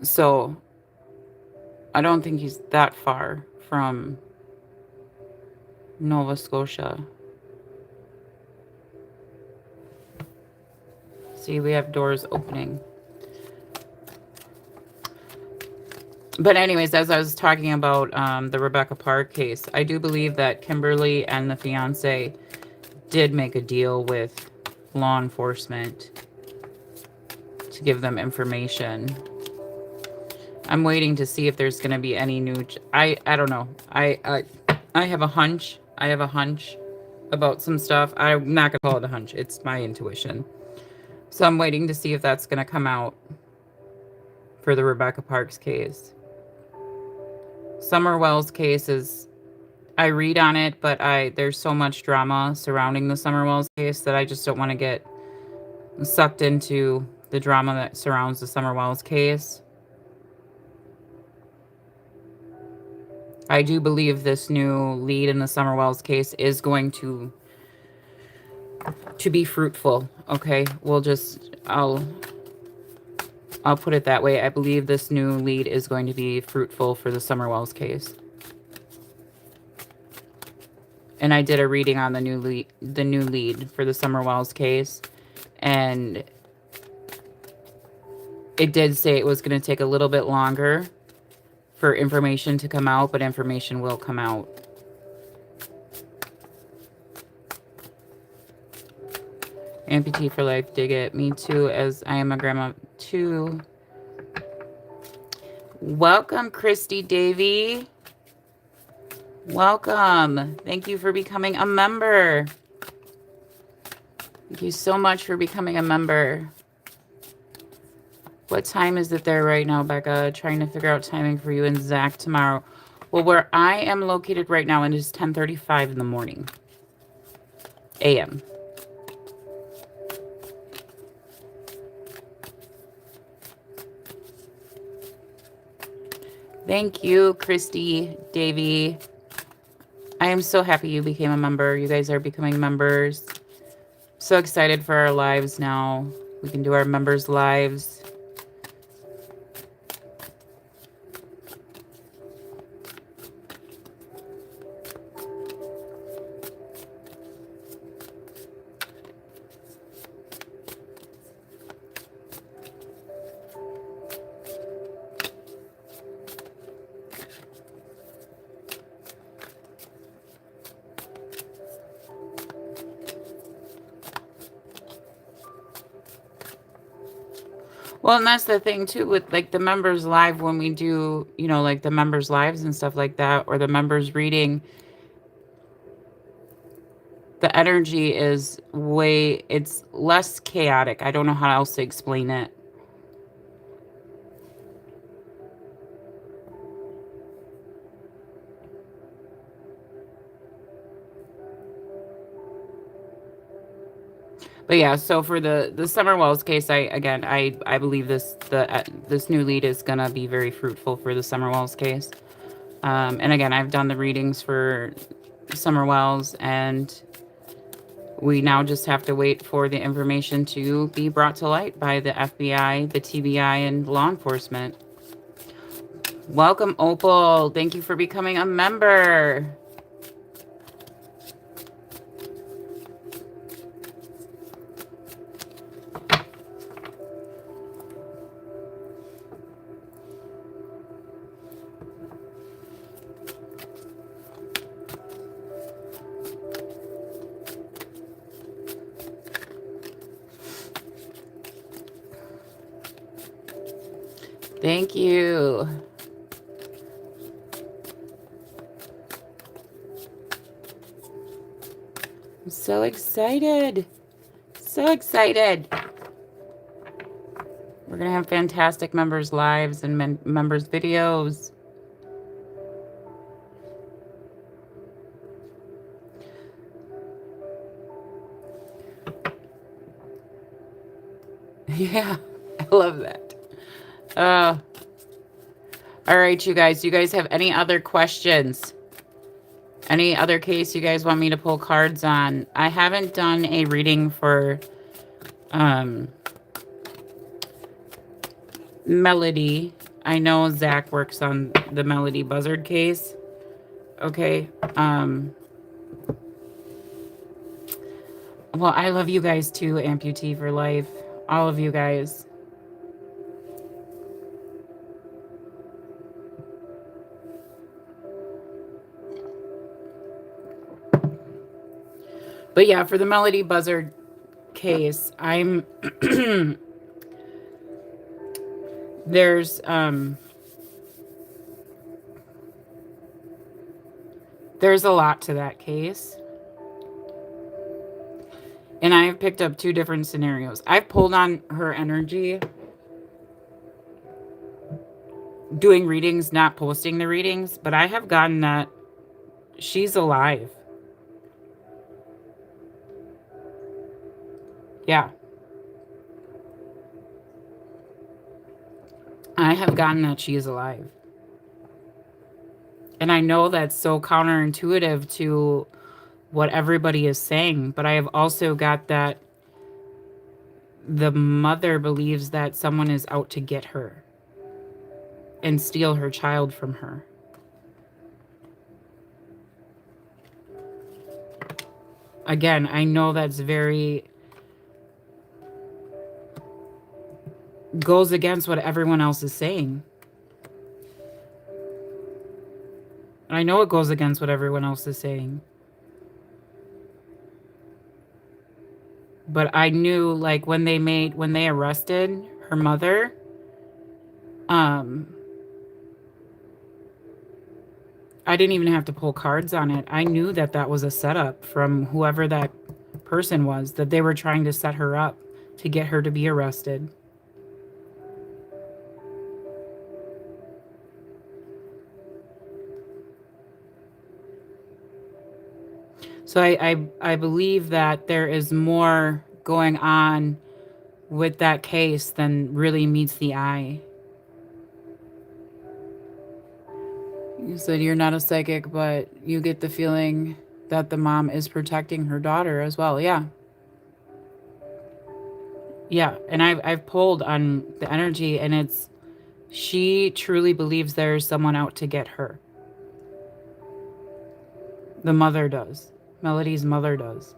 So I don't think he's that far from Nova Scotia. See, we have doors opening. But anyways, as I was talking about the Rebecca Park case, I do believe that Kimberly and the fiance did make a deal with law enforcement to give them information. I'm waiting to see if there's going to be any new... I don't know. I have a hunch. I have a hunch about some stuff. I'm not going to call it a hunch. It's my intuition. So I'm waiting to see if that's going to come out for the Rebecca Parks case. Summer Wells case is... I read on it, but there's so much drama surrounding the Summer Wells case that I just don't want to get sucked into the drama that surrounds the Summer Wells case. I do believe this new lead in the Summer Wells case is going to be fruitful. Okay, I'll put it that way. I believe this new lead is going to be fruitful for the Summer Wells case. And I did a reading on the new lead for the Summer Wells case, and it did say it was going to take a little bit longer for information to come out, but information will come out. Amputee for life, dig it. Me too, as I am a grandma too. Welcome, Christy Davy. Welcome. Thank you for becoming a member. Thank you so much for becoming a member. What time is it there right now, Becca? Trying to figure out timing for you and Zach tomorrow. Well, where I am located right now, it is 10:35 in the morning. AM. Thank you, Christy Davy. I am so happy you became a member. You guys are becoming members. So excited for our lives now. We can do our members' lives. Well, and that's the thing too with like the members live, when we do, you know, like the members lives and stuff like that, or the members reading, the energy is it's less chaotic. I don't know how else to explain it. But yeah, so for the Summer Wells case, I believe this new lead is gonna be very fruitful for the Summer Wells case. And again, I've done the readings for Summer Wells, and we now just have to wait for the information to be brought to light by the FBI, the TBI, and law enforcement. Welcome, Opal. Thank you for becoming a member. Thank you. I'm so excited. So excited. We're going to have fantastic members' lives and members' videos. Yeah, I love that. All right, you guys have any other questions? Any other case you guys want me to pull cards on? I haven't done a reading for Melody. I know Zach works on the Melody Buzzard case. Okay. Well, I love you guys too, Amputee for Life. All of you guys. But yeah, for the Melody Buzzard case, I'm there's a lot to that case. And I've picked up 2 different scenarios. I've pulled on her energy doing readings, not posting the readings, but I have gotten that she's alive. Yeah. I have gotten that she is alive. And I know that's so counterintuitive to what everybody is saying, but I have also got that the mother believes that someone is out to get her and steal her child from her. Again, I know that's very goes against what everyone else is saying. I know it goes against what everyone else is saying. But I knew, like, when they arrested her mother, I didn't even have to pull cards on it. I knew that that was a setup from whoever that person was, that they were trying to set her up to get her to be arrested. So I believe that there is more going on with that case than really meets the eye. You said you're not a psychic, but you get the feeling that the mom is protecting her daughter as well. Yeah. Yeah. And I've pulled on the energy, and she truly believes there's someone out to get her. The mother does. Melody's mother does.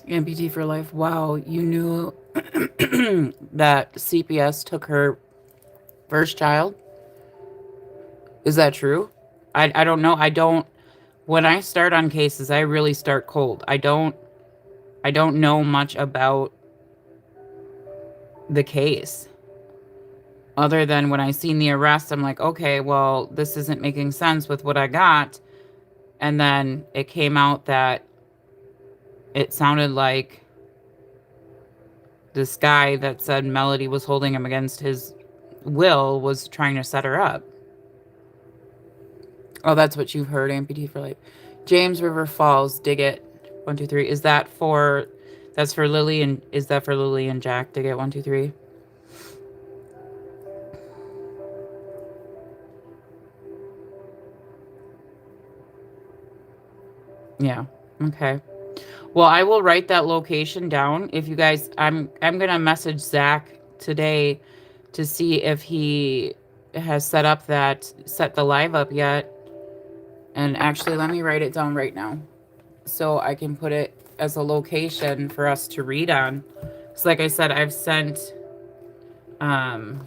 Amputee for Life. Wow, you knew that CPS took her first child? Is that true? I don't know. When I start on cases, I really start cold. I don't know much about the case. Other than when I seen the arrest, I'm like, okay, well, this isn't making sense with what I got. And then it came out that it sounded like this guy that said Melody was holding him against his will was trying to set her up. Oh, that's what you've heard, Amputee for Life. James River Falls, dig it. 1, 2, 3. That's for Lily, and is that for Lily and Jack? Dig it. 1, 2, 3. Yeah. Okay. Well, I will write that location down. If you guys, I'm gonna message Zach today to see if he has set the live up yet. And actually, let me write it down right now so I can put it as a location for us to read on. So like I said, I've sent some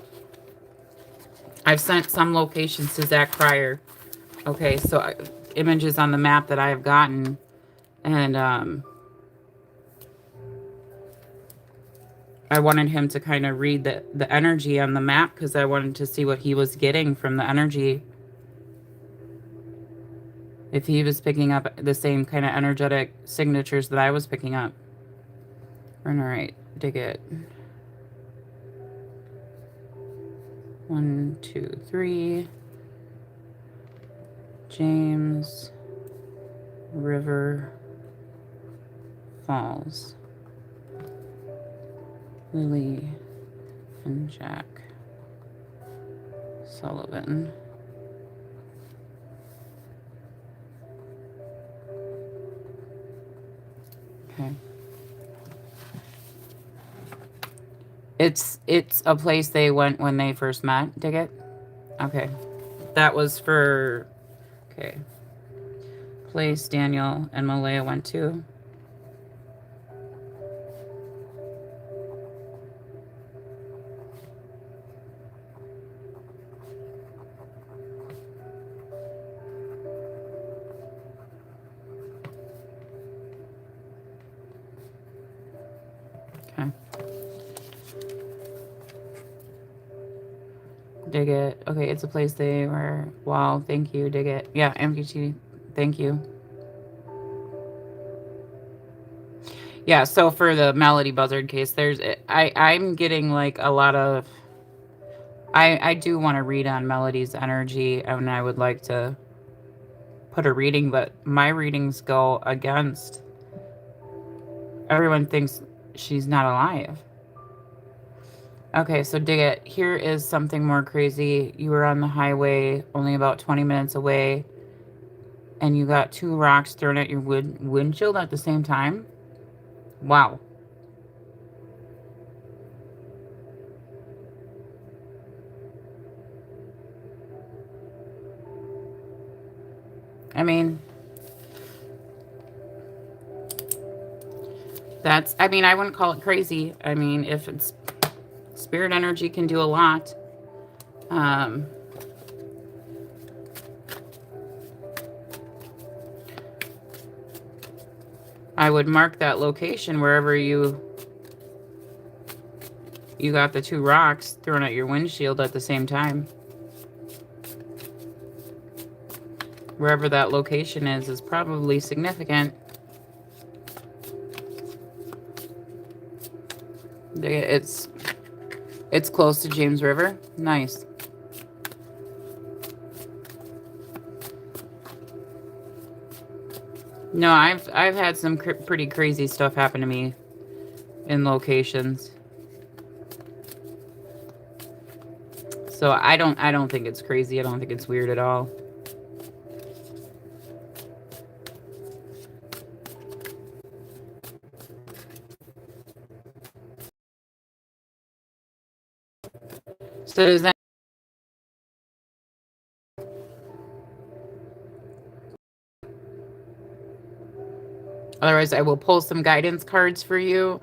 locations to Zach Pryor. Okay, so images on the map that I have gotten, and I wanted him to kind of read the energy on the map because I wanted to see what he was getting from the energy. If he was picking up the same kind of energetic signatures that I was picking up. All right, dig it. 1, 2, 3. James River Falls. Lily and Jack Sullivan. Okay. It's a place they went when they first met, dig it? Okay. That was for, okay. Place Daniel and Malaya went to. Okay. Dig it. Okay, it's a place they were. Wow, thank you. Dig it. Yeah, MPT. Thank you. Yeah, so for the Melody Buzzard case, I'm getting like a lot of, I do want to read on Melody's energy, and I would like to put a reading, but my readings go against, everyone thinks she's not alive. Okay, so dig it. Here is something more crazy. You were on the highway only about 20 minutes away, and you got 2 rocks thrown at your windshield at the same time. Wow. I mean, that's, I mean, I wouldn't call it crazy. I mean, if it's spirit energy can do a lot. I would mark that location wherever you got the 2 rocks thrown at your windshield at the same time. Wherever that location is probably significant. It's close to James River. Nice. No, I've had some pretty crazy stuff happen to me in locations. So I don't think it's crazy. I don't think it's weird at all. So does that, otherwise I will pull some guidance cards for you.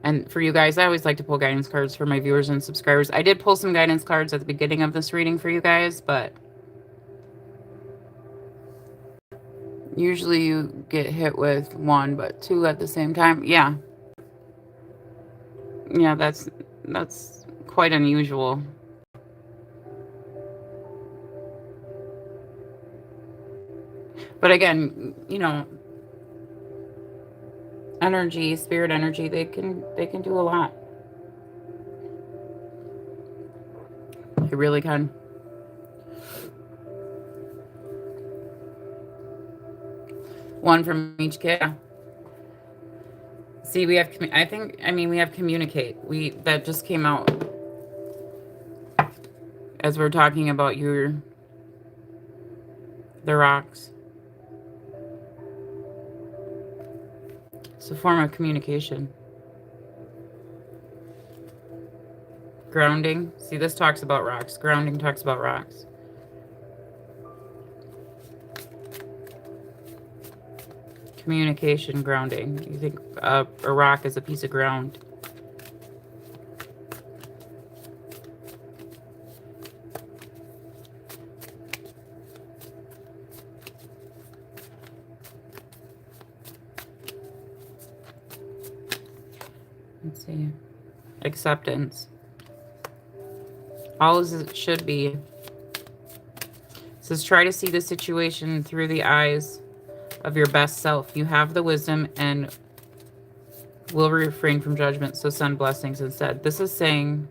And for you guys, I always like to pull guidance cards for my viewers and subscribers. I did pull some guidance cards at the beginning of this reading for you guys, but usually you get hit with 1, but 2 at the same time. Yeah. Yeah, that's quite unusual. But again, you know, energy, spirit energy, they can do a lot. They really can. One from each kid. See, we have, we have communicate. That just came out as we're talking about the rocks. It's a form of communication. Grounding. See, this talks about rocks. Grounding talks about rocks. Communication, grounding. You think a rock is a piece of ground. Let's see. Acceptance. All as it should be. It says, try to see the situation through the eyes of your best self. You have the wisdom and will refrain from judgment, so send blessings instead. This is saying,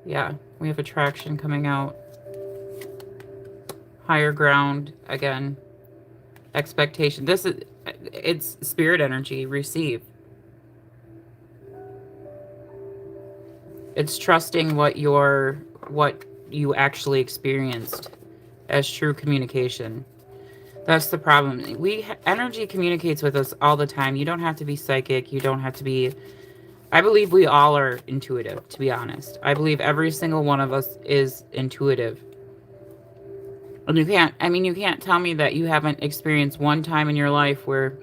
yeah, we have attraction coming out. Higher ground, again. Expectation. This is, it's spirit energy. Receive. It's trusting what you actually experienced as true communication. That's the problem. Energy communicates with us all the time. You don't have to be psychic. You don't have to be. I believe we all are intuitive, to be honest. I believe every single one of us is intuitive. And you can't tell me that you haven't experienced one time in your life where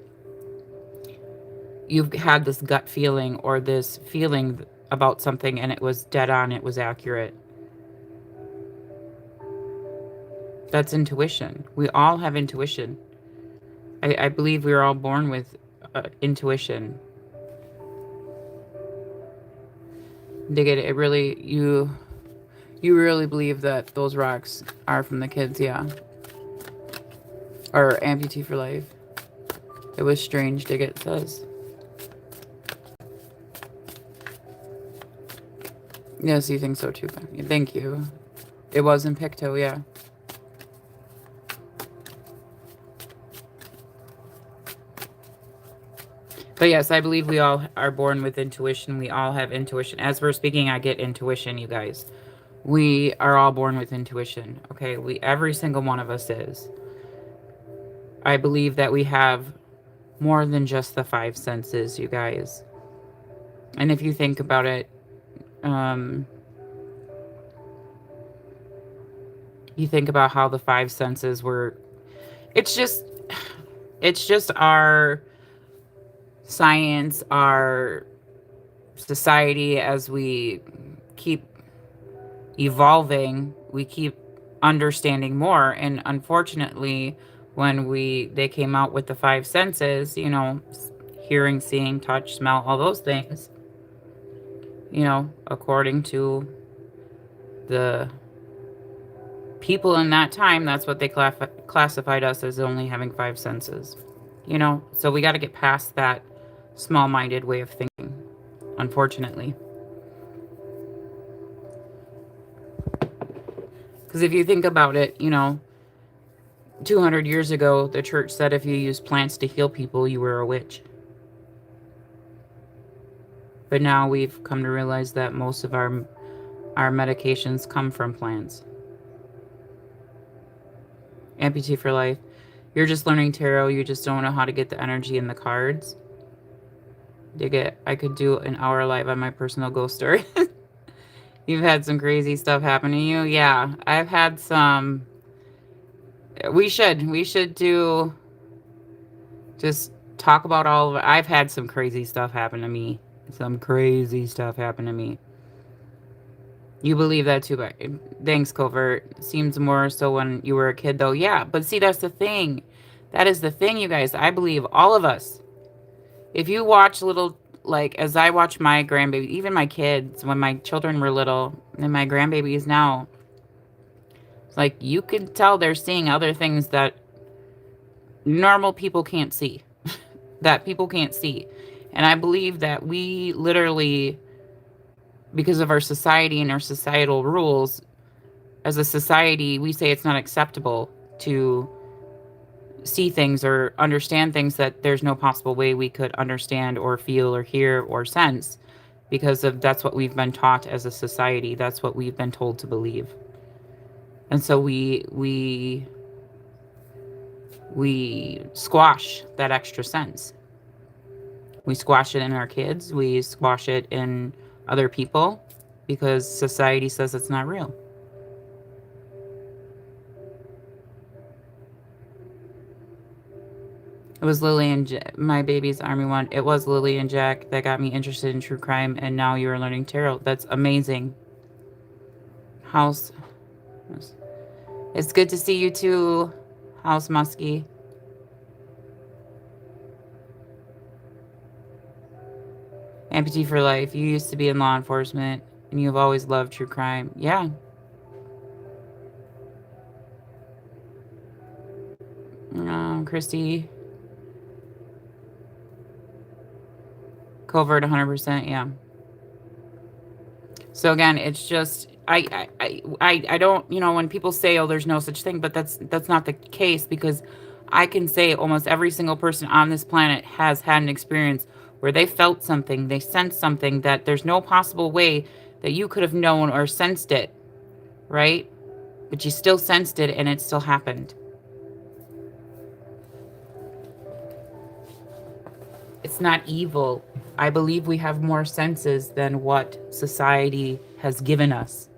you've had this gut feeling or this feeling about something and it was dead on, it was accurate. That's intuition. We all have intuition. I believe we were all born with intuition. Dig it. It really, you really believe that those rocks are from the kids, yeah. Or amputee for life. It was strange, Dig it says. Yes, you think so too. Thank you. It was in Picto, yeah. But yes, I believe we all are born with intuition. We all have intuition. As we're speaking, I get intuition, you guys. We are all born with intuition, okay? Every single one of us is. I believe that we have more than just the 5 senses, you guys. And if you think about it, you think about how the 5 senses were, it's just our science, our society, as we keep evolving, we keep understanding more. And unfortunately, when they came out with the 5 senses, you know, hearing, seeing, touch, smell, all those things, you know, according to the people in that time, that's what they classified us as, only having 5 senses, you know. So we got to get past that small-minded way of thinking, unfortunately. Because if you think about it, you know, 200 years ago, the church said if you used plants to heal people, you were a witch. But now we've come to realize that most of our medications come from plants. Amputee for life. You're just learning tarot. You just don't know how to get the energy in the cards. Dig it. I could do an hour live on my personal ghost story. You've had some crazy stuff happen to you? Yeah, I've had some. We should do, just talk about all of it. I've had some crazy stuff happen to me. Some crazy stuff happen to me. You believe that too, but thanks, Covert. Seems more so when you were a kid, though. Yeah, but see, that's the thing. That is the thing, you guys. I believe all of us. If you watch little, like, as I watch my grandbaby, even my kids, when my children were little, and my grandbabies now, like, you can tell they're seeing other things that normal people can't see. That people can't see. And I believe that we literally, because of our society and our societal rules, as a society, we say it's not acceptable to see things or understand things that there's no possible way we could understand or feel or hear or sense, because of that's what we've been taught as a society. That's what we've been told to believe. And so we squash that extra sense. We squash it in our kids. We squash it in other people because society says it's not real. It was Lily and my baby's Army one. It was Lily and Jack that got me interested in true crime, and now you are learning tarot. That's amazing. House. It's good to see you too, House Muskie. Amputee for life. You used to be in law enforcement, and you've always loved true crime. Yeah. Christy. Covert 100%, yeah. So again, it's just I don't, you know, when people say, oh, there's no such thing, but that's not the case, because I can say almost every single person on this planet has had an experience where they felt something, they sensed something that there's no possible way that you could have known or sensed it, right? But you still sensed it and it still happened. It's not evil. I believe we have more senses than what society has given us.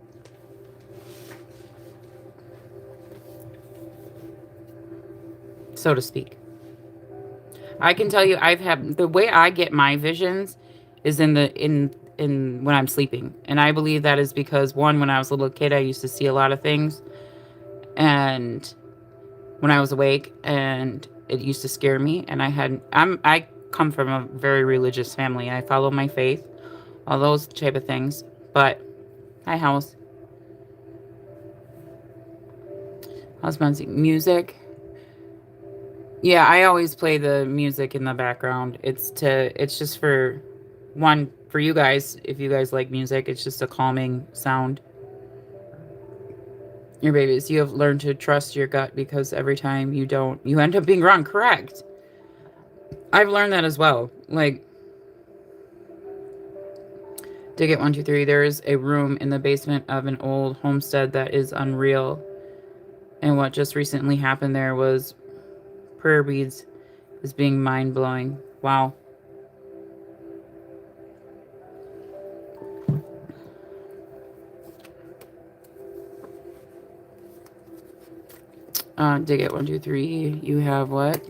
So to speak. I can tell you, I've had, the way I get my visions is in when I'm sleeping. And I believe that is because, one, when I was a little kid, I used to see a lot of things. And when I was awake, and it used to scare me. And I come from a very religious family. I follow my faith, all those type of things. But hi, house. How's music? Yeah, I always play the music in the background. It's just for, one, for you guys, if you guys like music, it's just a calming sound. Your babies, you have learned to trust your gut, because every time you don't, you end up being wrong. Correct. I've learned that as well. Like, dig it 1, 2, 3. There is a room in the basement of an old homestead that is unreal. And what just recently happened there was prayer beads is being mind-blowing. Wow. Dig it 1, 2, 3. You have what?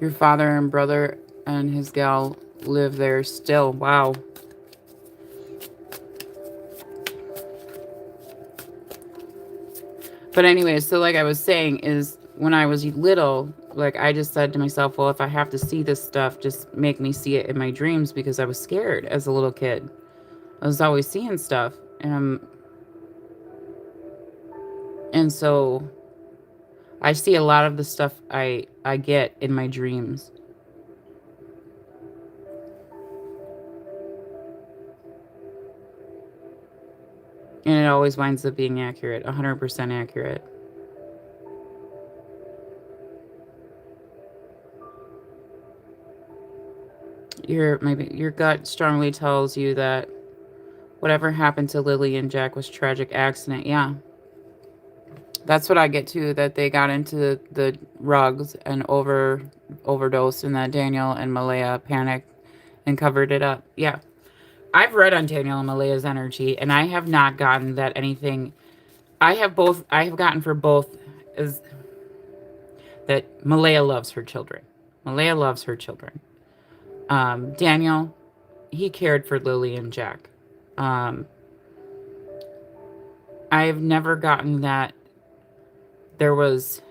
Your father and brother and his gal live there still. Wow. But anyway, so like I was saying, is when I was little, like I just said to myself, well, if I have to see this stuff, just make me see it in my dreams, because I was scared as a little kid. I was always seeing stuff. And so I see a lot of the stuff I get in my dreams. And it always winds up being accurate, 100% accurate. Your gut strongly tells you that whatever happened to Lily and Jack was tragic accident. Yeah. That's what I get too, that they got into the rugs and overdosed, and that Daniel and Malaya panicked and covered it up. Yeah. I've read on Daniel and Malaya's energy, and I have not gotten that anything. I have gotten for both is that Malaya loves her children. Malaya loves her children. Daniel, he cared for Lily and Jack. I've never gotten that there was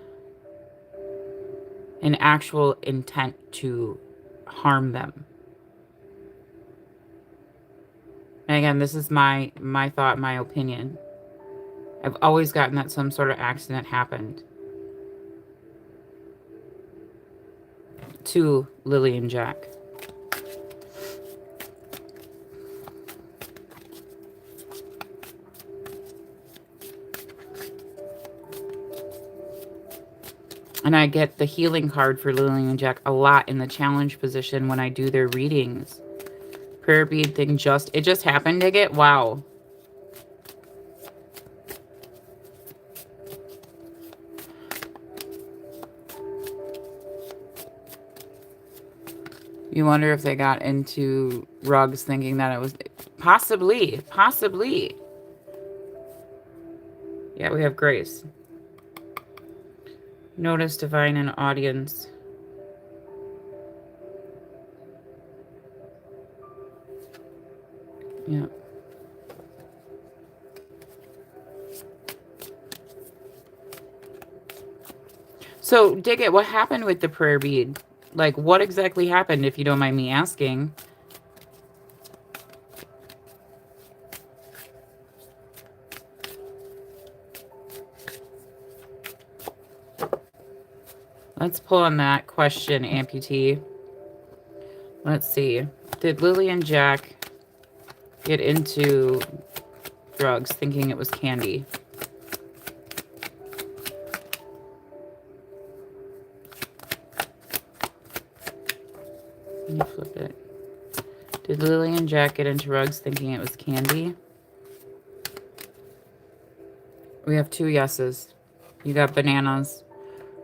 an actual intent to harm them. And again, this is my thought, my opinion. I've always gotten that some sort of accident happened to Lily and Jack. And I get the healing card for Lily and Jack a lot in the challenge position when I do their readings. Prayer bead thing it just happened to get, wow. You wonder if they got into rugs thinking that it was possibly. Yeah, we have Grace. Notice divine and audience. Yeah. So, dig it, what happened with the prayer bead? Like, what exactly happened, if you don't mind me asking? Let's pull on that question, amputee. Let's see. Did Lily and Jack get into drugs, thinking it was candy. Let me flip it. Did Lily and Jack get into drugs thinking it was candy? We have 2 yeses. You got bananas.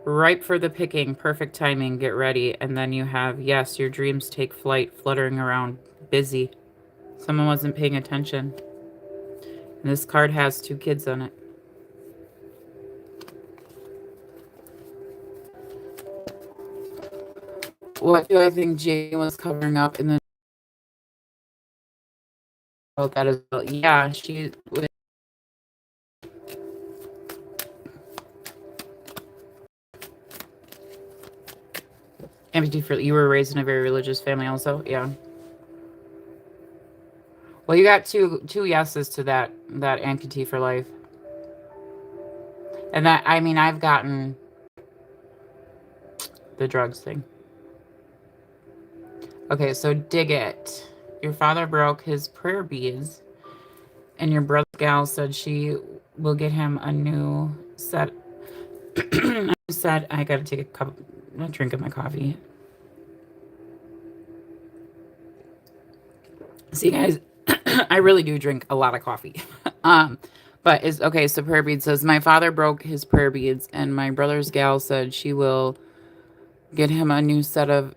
Ripe for the picking, perfect timing, get ready. And then you have, yes, your dreams take flight, fluttering around, busy. Someone wasn't paying attention. And this card has 2 kids on it. What do I think Jane was covering up in the... Oh, that is... Yeah, she... Empty for... You were raised in a very religious family also? Yeah. Well, you got two yeses to that amputee for life. And that, I mean, I've gotten the drugs thing. Okay, so dig it. Your father broke his prayer beads, and your brother gal said she will get him a new set. I gotta take a drink of my coffee. See, guys, I really do drink a lot of coffee. But is okay. So prayer bead says, my father broke his prayer beads, and my brother's gal said she will get him a new set of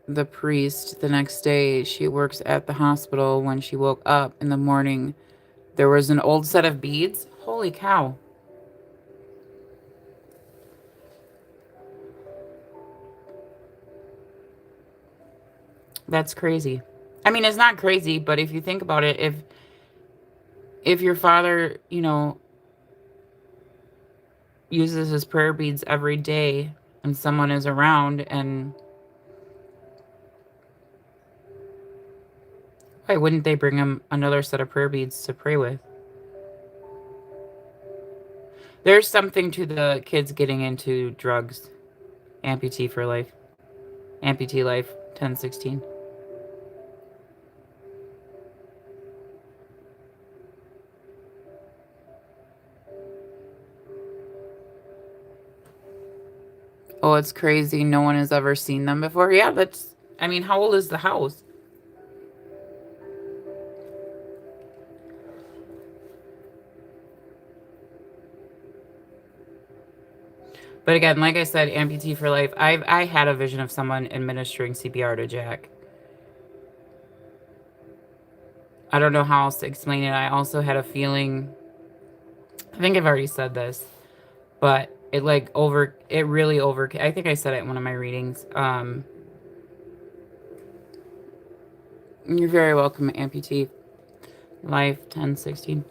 the priest. The next day, she works at the hospital. When she woke up in the morning, there was an old set of beads. Holy cow. That's crazy. I mean, it's not crazy, but if you think about it, if your father, you know, uses his prayer beads every day and someone is around, and why wouldn't they bring him another set of prayer beads to pray with? There's something to the kids getting into drugs. Amputee for life. Amputee life, 1016. Oh, it's crazy. No one has ever seen them before. Yeah, that's... I mean, how old is the house? But again, like I said, amputee for life. I had a vision of someone administering CPR to Jack. I don't know how else to explain it. I also had a feeling... I think I've already said this, but it really I think I said it in one of my readings. You're very welcome, amputee life 1016.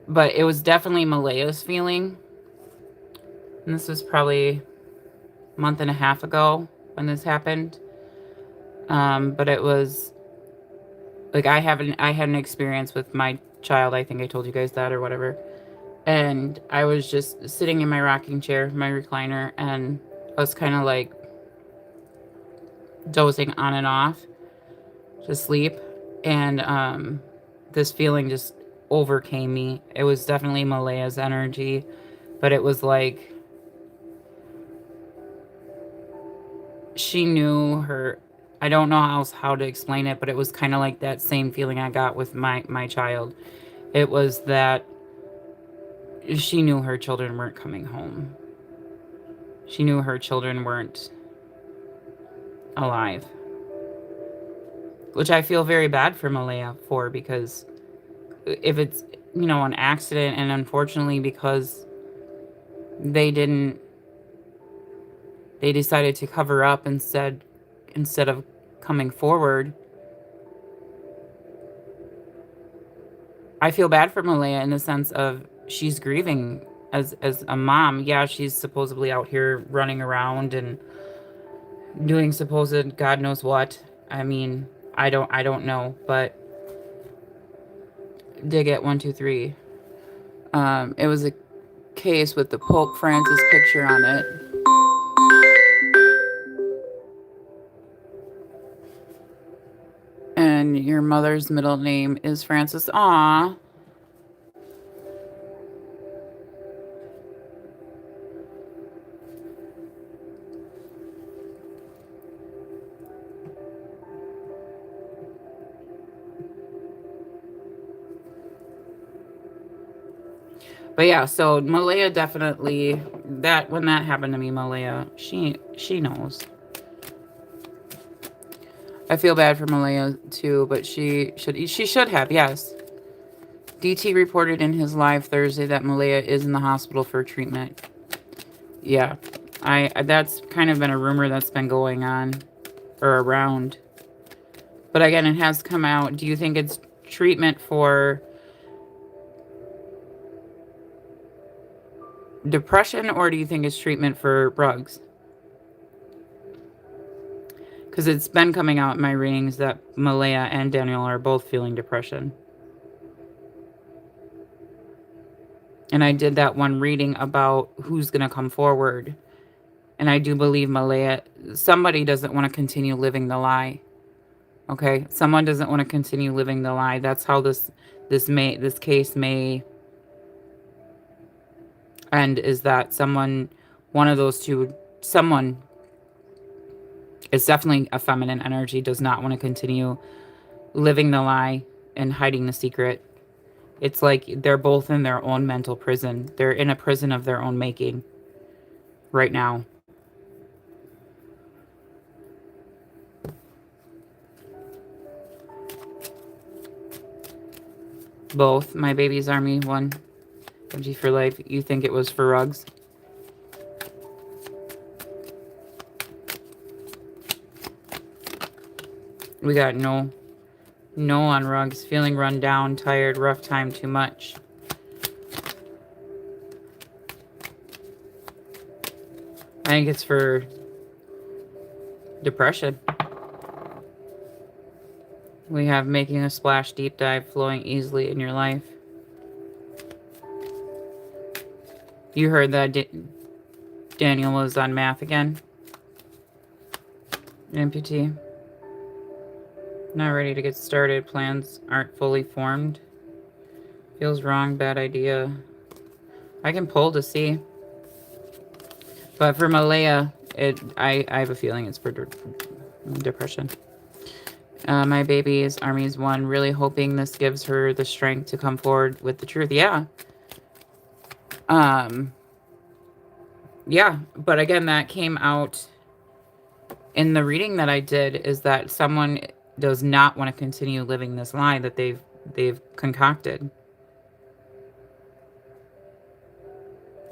But it was definitely Malaya's feeling. And this was probably a month and a half ago when this happened. But it was like I had an experience with my child. I think I told you guys that or whatever. And I was just sitting in my rocking chair, my recliner, and I was kind of like dozing on and off to sleep. And this feeling just overcame me. It was definitely Malaya's energy, but it was like she knew her... I don't know how to explain it, but it was kind of like that same feeling I got with my child. It was that she knew her children weren't coming home. She knew her children weren't alive. Which I feel very bad for Malaya for, because if it's, you know, an accident, and unfortunately because they decided to cover up instead of coming forward. I feel bad for Malaya in the sense of she's grieving as a mom. Yeah, she's supposedly out here running around and doing supposed God knows what. I mean, I don't know, but dig it 1 2 3. It was a case with the Pope Francis picture on it. And your mother's middle name is Francis. Aw. But yeah, so Malaya definitely, when that happened to me, Malaya, she knows. I feel bad for Malaya too, but she should have, yes. DT reported in his live Thursday that Malaya is in the hospital for treatment. Yeah. That's kind of been a rumor that's been going on or around. But again, it has come out. Do you think it's treatment for depression, or do you think it's treatment for drugs? Because it's been coming out in my readings that Malaya and Daniel are both feeling depression. And I did that one reading about who's going to come forward. And I do believe Malaya, somebody doesn't want to continue living the lie. Okay? Someone doesn't want to continue living the lie. That's how this case may end, is that one of those two, someone, it's definitely a feminine energy, does not want to continue living the lie and hiding the secret. It's like they're both in their own mental prison. They're in a prison of their own making right now. Both. My baby's army, one. MG for life. You think it was for rugs? We got no on rugs. Feeling run down, tired, rough time, too much. I think it's for depression. We have making a splash, deep dive, flowing easily in your life. You heard that Daniel was on math again. Amputee. Not ready to get started. Plans aren't fully formed. Feels wrong. Bad idea. I can pull to see. But for Malaya, I have a feeling it's for depression. My baby's army's one. Really hoping this gives her the strength to come forward with the truth. Yeah. Yeah. But again, that came out in the reading that I did, is that someone does not want to continue living this lie that they've concocted.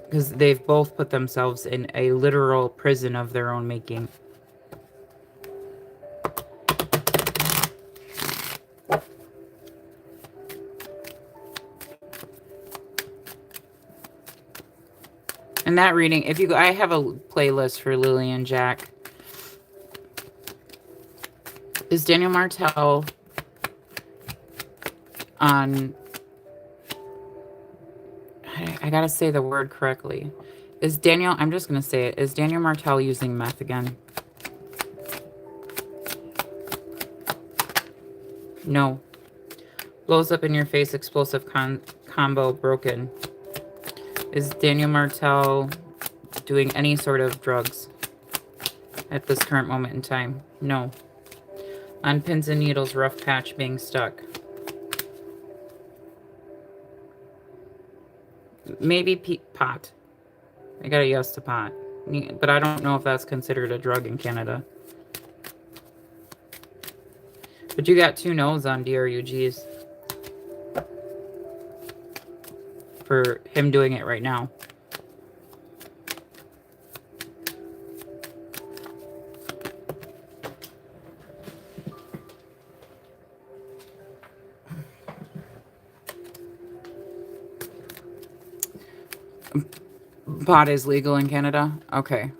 Because they've both put themselves in a literal prison of their own making. And that reading, I have a playlist for Lily and Jack. Is Daniel Martell on... I gotta say the word correctly. Is Daniel... I'm just gonna say it. Is Daniel Martell using meth again? No. Blows up in your face, explosive combo, broken. Is Daniel Martell doing any sort of drugs at this current moment in time? No. On pins and needles, rough patch, being stuck. Maybe pot. I got a yes to pot. But I don't know if that's considered a drug in Canada. But you got 2 no's on DRUGs. For him doing it right now. Pot is legal in Canada? Okay.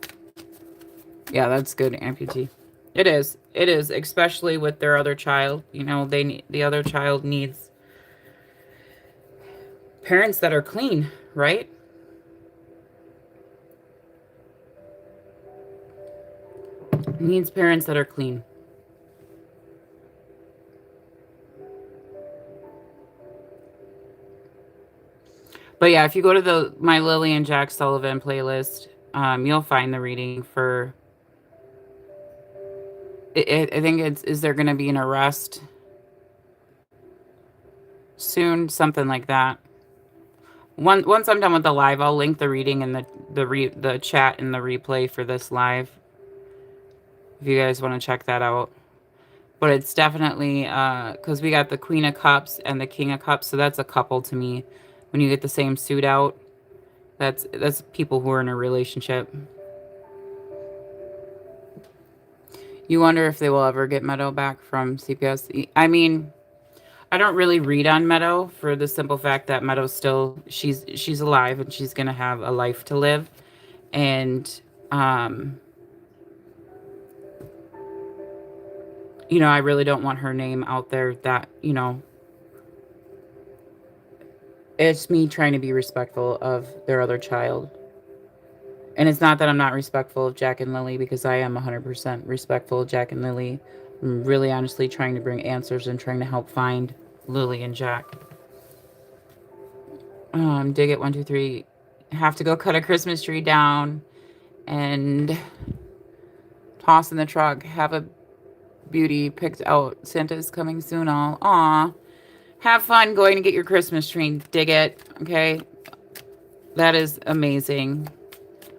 Yeah, that's good, amputee. It is. It is, especially with their other child. You know, the other child needs parents that are clean, right? Needs parents that are clean. But yeah, if you go to my Lily and Jack Sullivan playlist, you'll find the reading for. I think is there going to be an arrest soon, something like that. Once I'm done with the live, I'll link the reading and the chat and the replay for this live, if you guys want to check that out. But it's definitely because we got the Queen of Cups and the King of Cups, so that's a couple to me. When you get the same suit out, that's people who are in a relationship. You wonder if they will ever get Meadow back from CPS. I mean, I don't really read on Meadow for the simple fact that Meadow's still she's alive and she's gonna have a life to live, and you know, I really don't want her name out there. That, you know, it's me trying to be respectful of their other child. And it's not that I'm not respectful of Jack and Lily, because I am 100% respectful of Jack and Lily. I'm really honestly trying to bring answers and trying to help find Lily and Jack. Dig it 1, 2, 3. Have to go cut a Christmas tree down and toss in the truck. Have a beauty picked out. Santa's coming soon. All aw. Have fun going to get your Christmas tree. Dig it. Okay. That is amazing.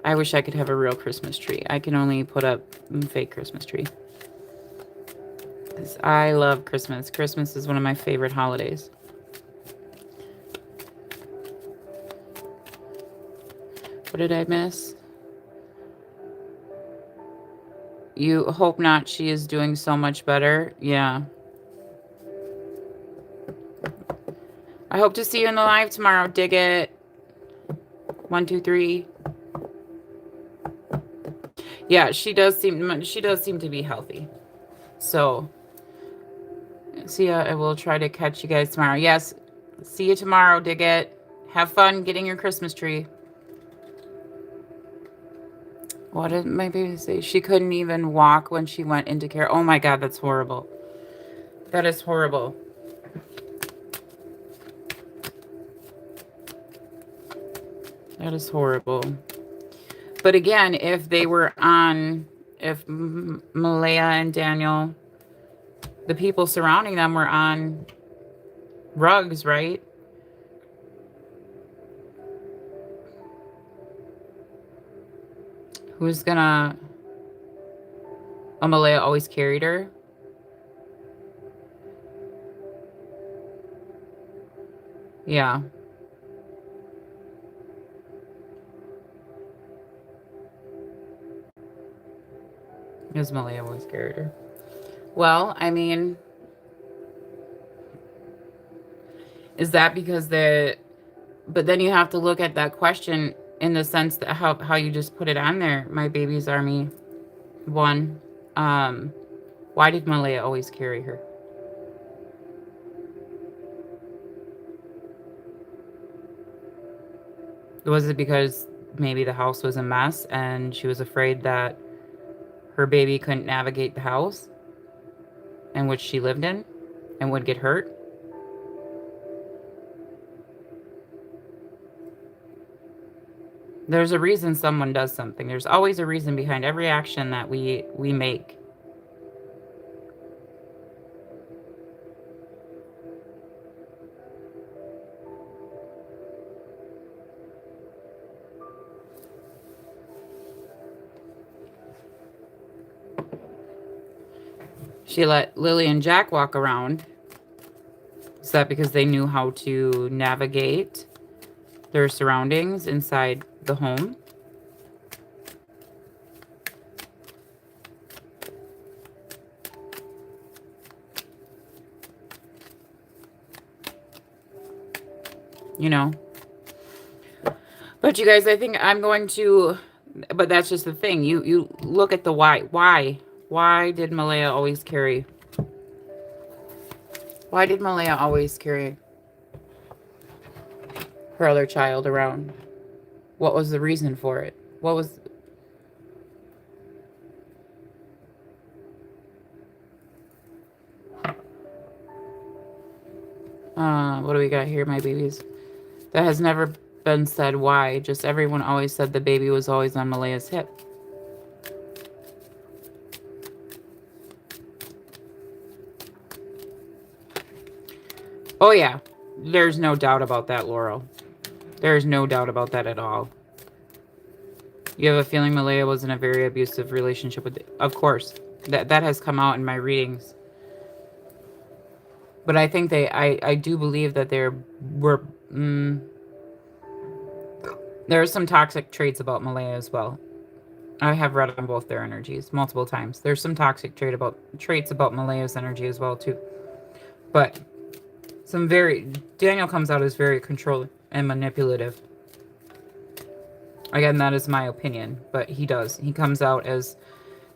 I wish I could have a real Christmas tree. I can only put up a fake Christmas tree. I love Christmas. Christmas is one of my favorite holidays. What did I miss? You hope not. She is doing so much better. Yeah. I hope to see you in the live tomorrow. Dig it. 1, 2, 3. Yeah, she does seem to be healthy. So, see ya. I will try to catch you guys tomorrow. Yes. See you tomorrow. Dig it. Have fun getting your Christmas tree. What did my baby say? She couldn't even walk when she went into care. Oh my God, that's horrible. That is horrible. That is horrible. But again, if they were on, if Malaya and Daniel, the people surrounding them were on rugs, right? Who's gonna... Oh, Malaya always carried her? Yeah. Because Malaya always carried her. Well, I mean... Is that because the... But then you have to look at that question in the sense that how you just put it on there. My baby's army 1. Why did Malaya always carry her? Was it because maybe the house was a mess and she was afraid that her baby couldn't navigate the house in which she lived in and would get hurt? There's a reason someone does something. There's always a reason behind every action that we make. She let Lily and Jack walk around. Is that because they knew how to navigate their surroundings inside the home? You know? But you guys, I think I'm going to... But that's just the thing. You look at the why. Why did Malaya always carry? Why did Malaya always carry her other child around? What was the reason for it? What was... what do we got here, my babies? That has never been said why. Just everyone always said the baby was always on Malaya's hip. Oh yeah, there's no doubt about that, Laurel. There's no doubt about that at all. You have a feeling Malaya was in a very abusive relationship with... Of course. That has come out in my readings. But I think I do believe that there were... there are some toxic traits about Malaya as well. I have read on both their energies multiple times. There's some toxic traits about Malaya's energy as well, too. But some very... Daniel comes out as very controlling and manipulative. Again, that is my opinion, but he does. He comes out as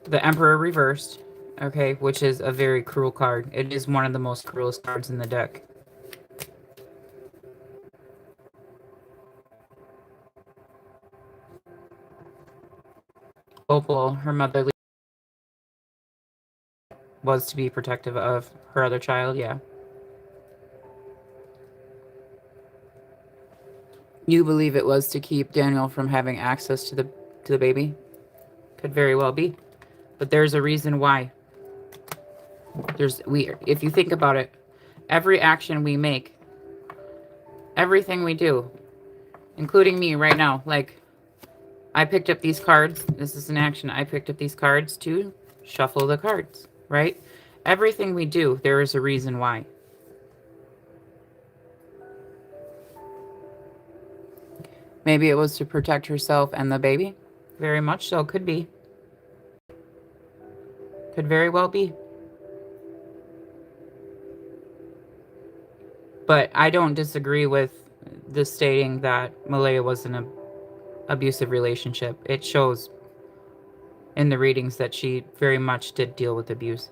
the Emperor reversed, okay, which is a very cruel card. It is one of the most cruelest cards in the deck. Opal, her mother was to be protective of her other child, yeah. You believe it was to keep Daniel from having access to the baby? Could very well be. But there's a reason why. If you think about it, every action we make, everything we do, including me right now, like I picked up these cards. This is an action. I picked up these cards to shuffle the cards, right? Everything we do, there is a reason why. Maybe it was to protect herself and the baby. Very much so. Could be. Could very well be. But I don't disagree with the stating that Malaya was in an abusive relationship. It shows in the readings that she very much did deal with abuse.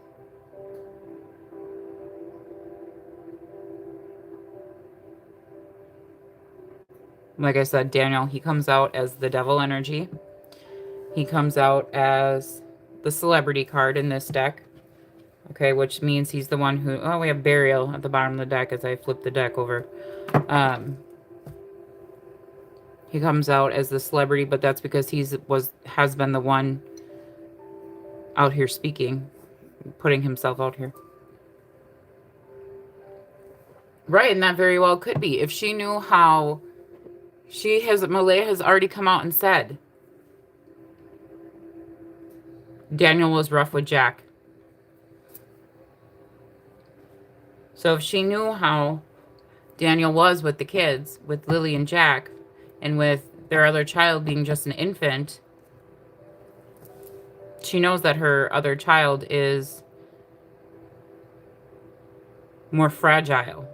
Like I said, Daniel, he comes out as the devil energy. He comes out as the celebrity card in this deck. Okay, which means he's the one who... Oh, we have burial at the bottom of the deck as I flip the deck over. He comes out as the celebrity, but that's because has been the one out here speaking, putting himself out here. Right, and that very well could be. If she knew how... Malaya has already come out and said Daniel was rough with Jack. So if she knew how Daniel was with the kids, with Lily and Jack, and with their other child being just an infant, she knows that her other child is more fragile.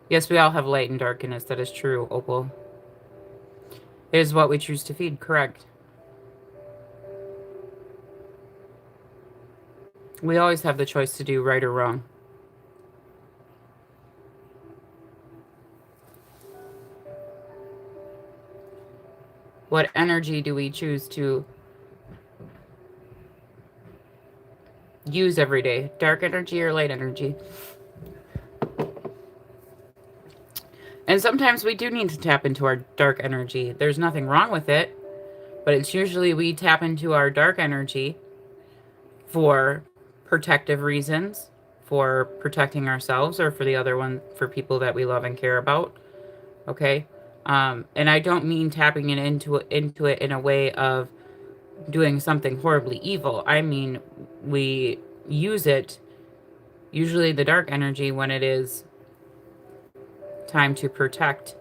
Yes, we all have light and darkness. That is true, Opal. It is what we choose to feed, correct. We always have the choice to do right or wrong. What energy do we choose to use every day? Dark energy or light energy? And sometimes we do need to tap into our dark energy. There's nothing wrong with it, but it's usually we tap into our dark energy for protective reasons, for protecting ourselves, or for the other one, for people that we love and care about. Okay? And I don't mean tapping into it in a way of doing something horribly evil. I mean, we use it, usually the dark energy, when it is time to protect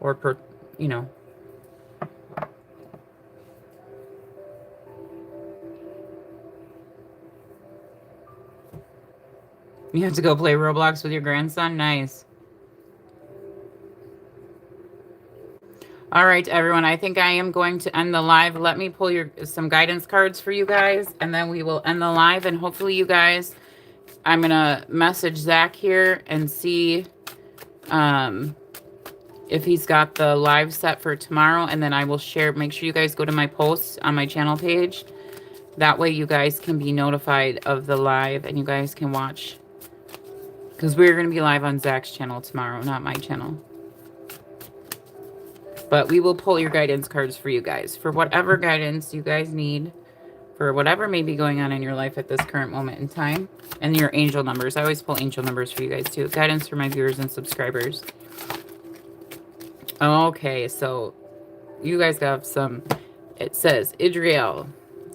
or you know. You have to go play Roblox with your grandson? Nice. All right, everyone. I think I am going to end the live. Let me pull some guidance cards for you guys, and then we will end the live. And hopefully you guys... I'm going to message Zach here and see if he's got the live set for tomorrow. And then I will make sure you guys go to my posts on my channel page. That way you guys can be notified of the live and you guys can watch Because we're going to be live on Zach's channel tomorrow, not my channel. But we will pull your guidance cards for you guys. For whatever guidance you guys need. For whatever may be going on in your life at this current moment in time. And your angel numbers. I always pull angel numbers for you guys too. Guidance for my viewers and subscribers. Okay, so you guys have some. It says, Idriel,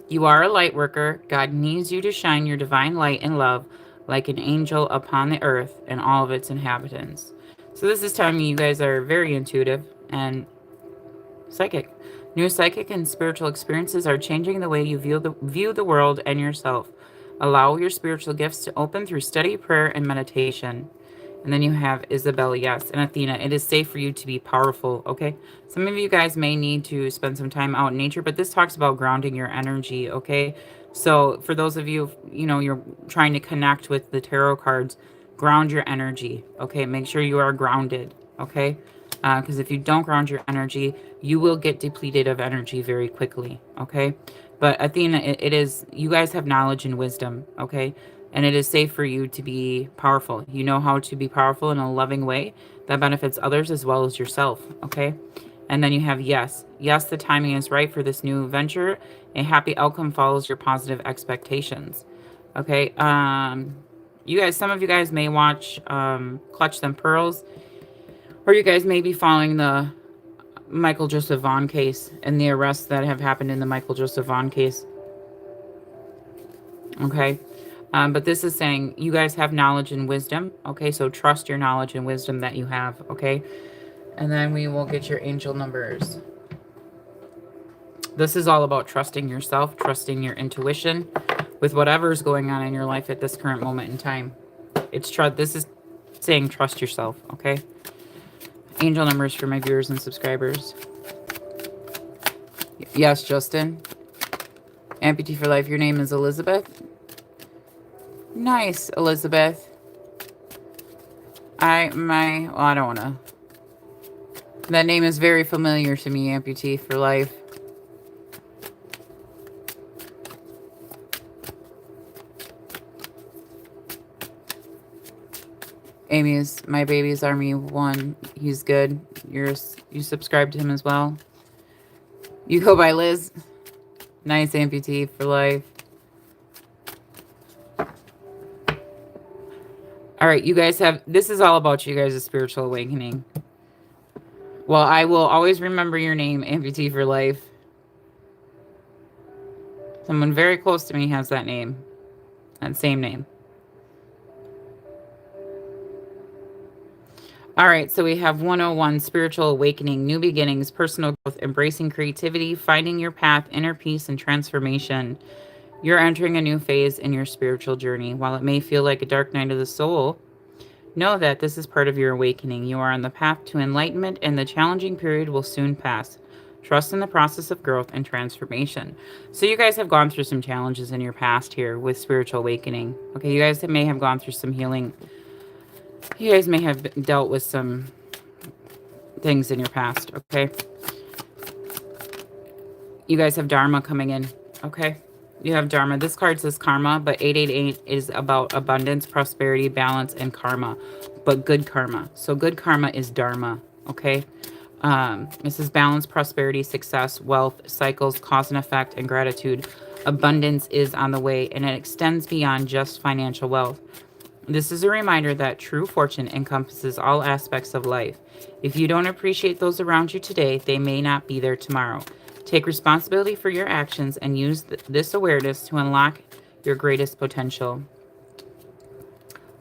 you are a light worker. God needs you to shine your divine light and love like an angel upon the earth and all of its inhabitants. So this is telling me you guys are very intuitive and psychic. New psychic and spiritual experiences are changing the way you view the world and yourself. Allow your spiritual gifts to open through study, prayer, and meditation. And then you have Isabella, yes, and Athena. It is safe for you to be powerful, okay? Some of you guys may need to spend some time out in nature, but this talks about grounding your energy, okay? So for those of you, you know, you're trying to connect with the tarot cards, ground your energy, okay? Make sure you are grounded, okay? Because if you don't ground your energy, you will get depleted of energy very quickly, okay? But Athena, it is, you guys have knowledge and wisdom, okay? And it is safe for you to be powerful. You know how to be powerful in a loving way that benefits others as well as yourself, okay? And then you have yes. Yes, the timing is right for this new venture. A happy outcome follows your positive expectations, okay? You guys, some of you guys may watch Clutch Them Pearls, or you guys may be following the Michael Joseph Vaughn case and the arrests that have happened in the Michael Joseph Vaughn case, okay? But this is saying you guys have knowledge and wisdom, okay? So trust your knowledge and wisdom that you have, okay? And then we will get your angel numbers. This is all about trusting yourself, trusting your intuition with whatever's going on in your life at this current moment in time. This is saying trust yourself, okay? Angel numbers for my viewers and subscribers. Yes, Justin. Amputee for life. Your name is Elizabeth. Nice, Elizabeth. I don't want to. That name is very familiar to me, Amputee for life. Amy's, my baby's Army 1. He's good. You subscribe to him as well. You go by Liz. Nice, Amputee for life. All right, you guys have, this is all about you guys' spiritual awakening. Well, I will always remember your name, Amputee for life. Someone very close to me has that name. That same name. All right, so we have 101, spiritual awakening, new beginnings, personal growth, embracing creativity, finding your path, inner peace, and transformation. You're entering a new phase in your spiritual journey. While it may feel like a dark night of the soul, know that this is part of your awakening. You are on the path to enlightenment, and the challenging period will soon pass. Trust in the process of growth and transformation. So you guys have gone through some challenges in your past here with spiritual awakening. Okay, you guys may have gone through some healing. You guys may have dealt with some things in your past, okay? You guys have Dharma coming in, okay? You have Dharma. This card says karma, but 888 is about abundance, prosperity, balance, and karma, but good karma. So good karma is Dharma, okay? This is balance, prosperity, success, wealth, cycles, cause and effect, and gratitude. Abundance is on the way, and it extends beyond just financial wealth. This is a reminder that true fortune encompasses all aspects of life. If you don't appreciate those around you today, they may not be there tomorrow. Take responsibility for your actions and use this awareness to unlock your greatest potential.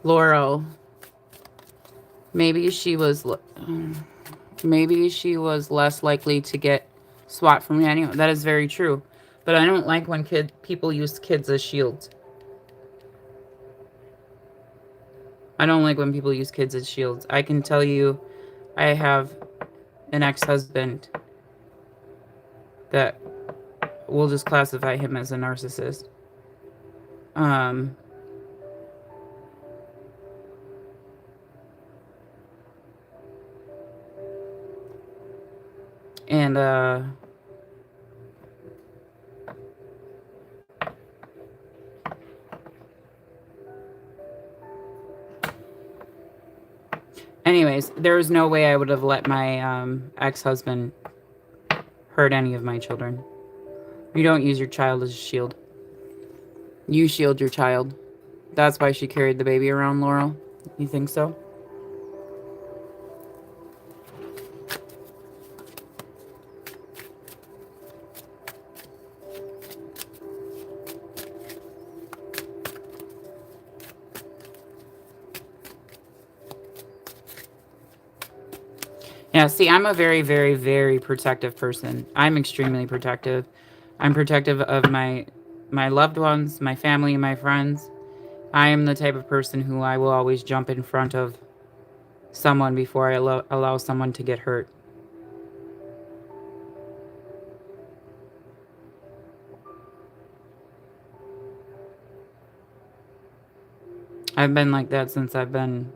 Laurel. Maybe she was less likely to get SWAT from me. Anyway, that is very true. But I don't like when people use kids as shields. I don't like when people use kids as shields. I can tell you, I have an ex-husband that we'll just classify him as a narcissist. Anyways, there was no way I would have let my ex-husband hurt any of my children. You don't use your child as a shield. You shield your child. That's why she carried the baby around, Laurel. You think so? Yeah, see, I'm a very, very, very protective person. I'm extremely protective. I'm protective of my loved ones, my family, and my friends. I am the type of person who I will always jump in front of someone before I allow someone to get hurt. I've been like that since I've been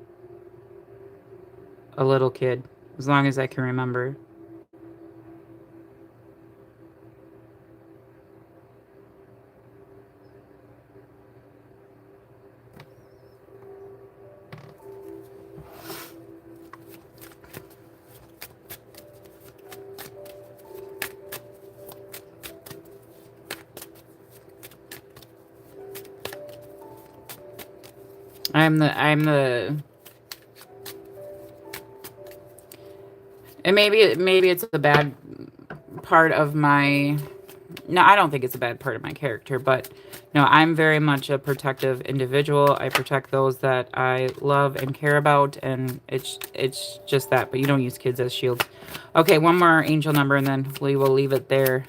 a little kid, as long as I can remember. I'm the and maybe it's a bad part of my, no, I don't think it's a bad part of my character, but no, I'm very much a protective individual. I protect those that I love and care about, and it's just that. But you don't use kids as shields. Okay, one more angel number, and then we will leave it there.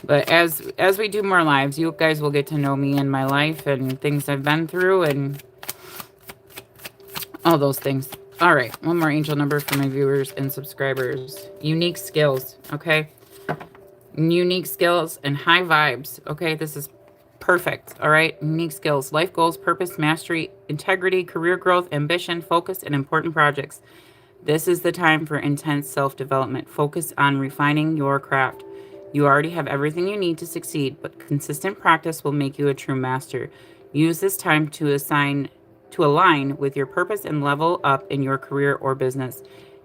But as we do more lives, you guys will get to know me and my life and things I've been through and all those things. All right, one more angel number for my viewers and subscribers. Unique skills, okay? Unique skills and high vibes, okay? This is perfect, all right? Unique skills, life goals, purpose, mastery, integrity, career growth, ambition, focus, and important projects. This is the time for intense self-development. Focus on refining your craft. You already have everything you need to succeed, but consistent practice will make you a true master. Use this time to align with your purpose and level up in your career or business.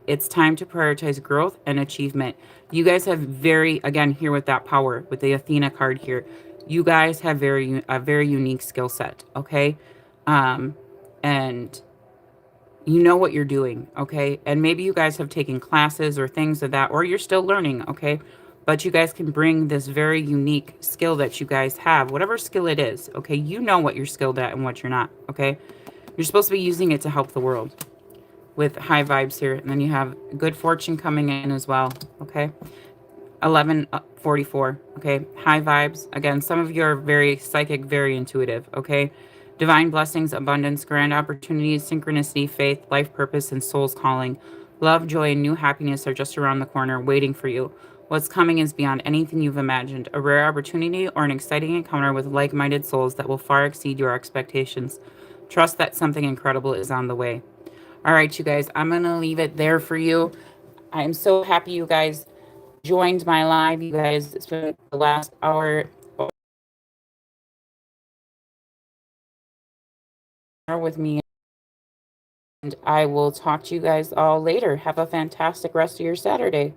It's time to prioritize growth and achievement. You guys have again, here with that power, with the Athena card here, you guys have a very unique skill set, okay? And you know what you're doing, okay? And maybe you guys have taken classes or things of that, or you're still learning, okay? But you guys can bring this very unique skill that you guys have, whatever skill it is, okay? You know what you're skilled at and what you're not, okay? You're supposed to be using it to help the world with high vibes here. And then you have good fortune coming in as well, okay? 1144, okay? High vibes. Again, some of you are very psychic, very intuitive, okay? Divine blessings, abundance, grand opportunities, synchronicity, faith, life purpose, and soul's calling. Love, joy, and new happiness are just around the corner waiting for you. What's coming is beyond anything you've imagined. A rare opportunity or an exciting encounter with like-minded souls that will far exceed your expectations. Trust that something incredible is on the way. All right, you guys, I'm going to leave it there for you. I'm so happy you guys joined my live. You guys spent the last hour with me, and I will talk to you guys all later. Have a fantastic rest of your Saturday.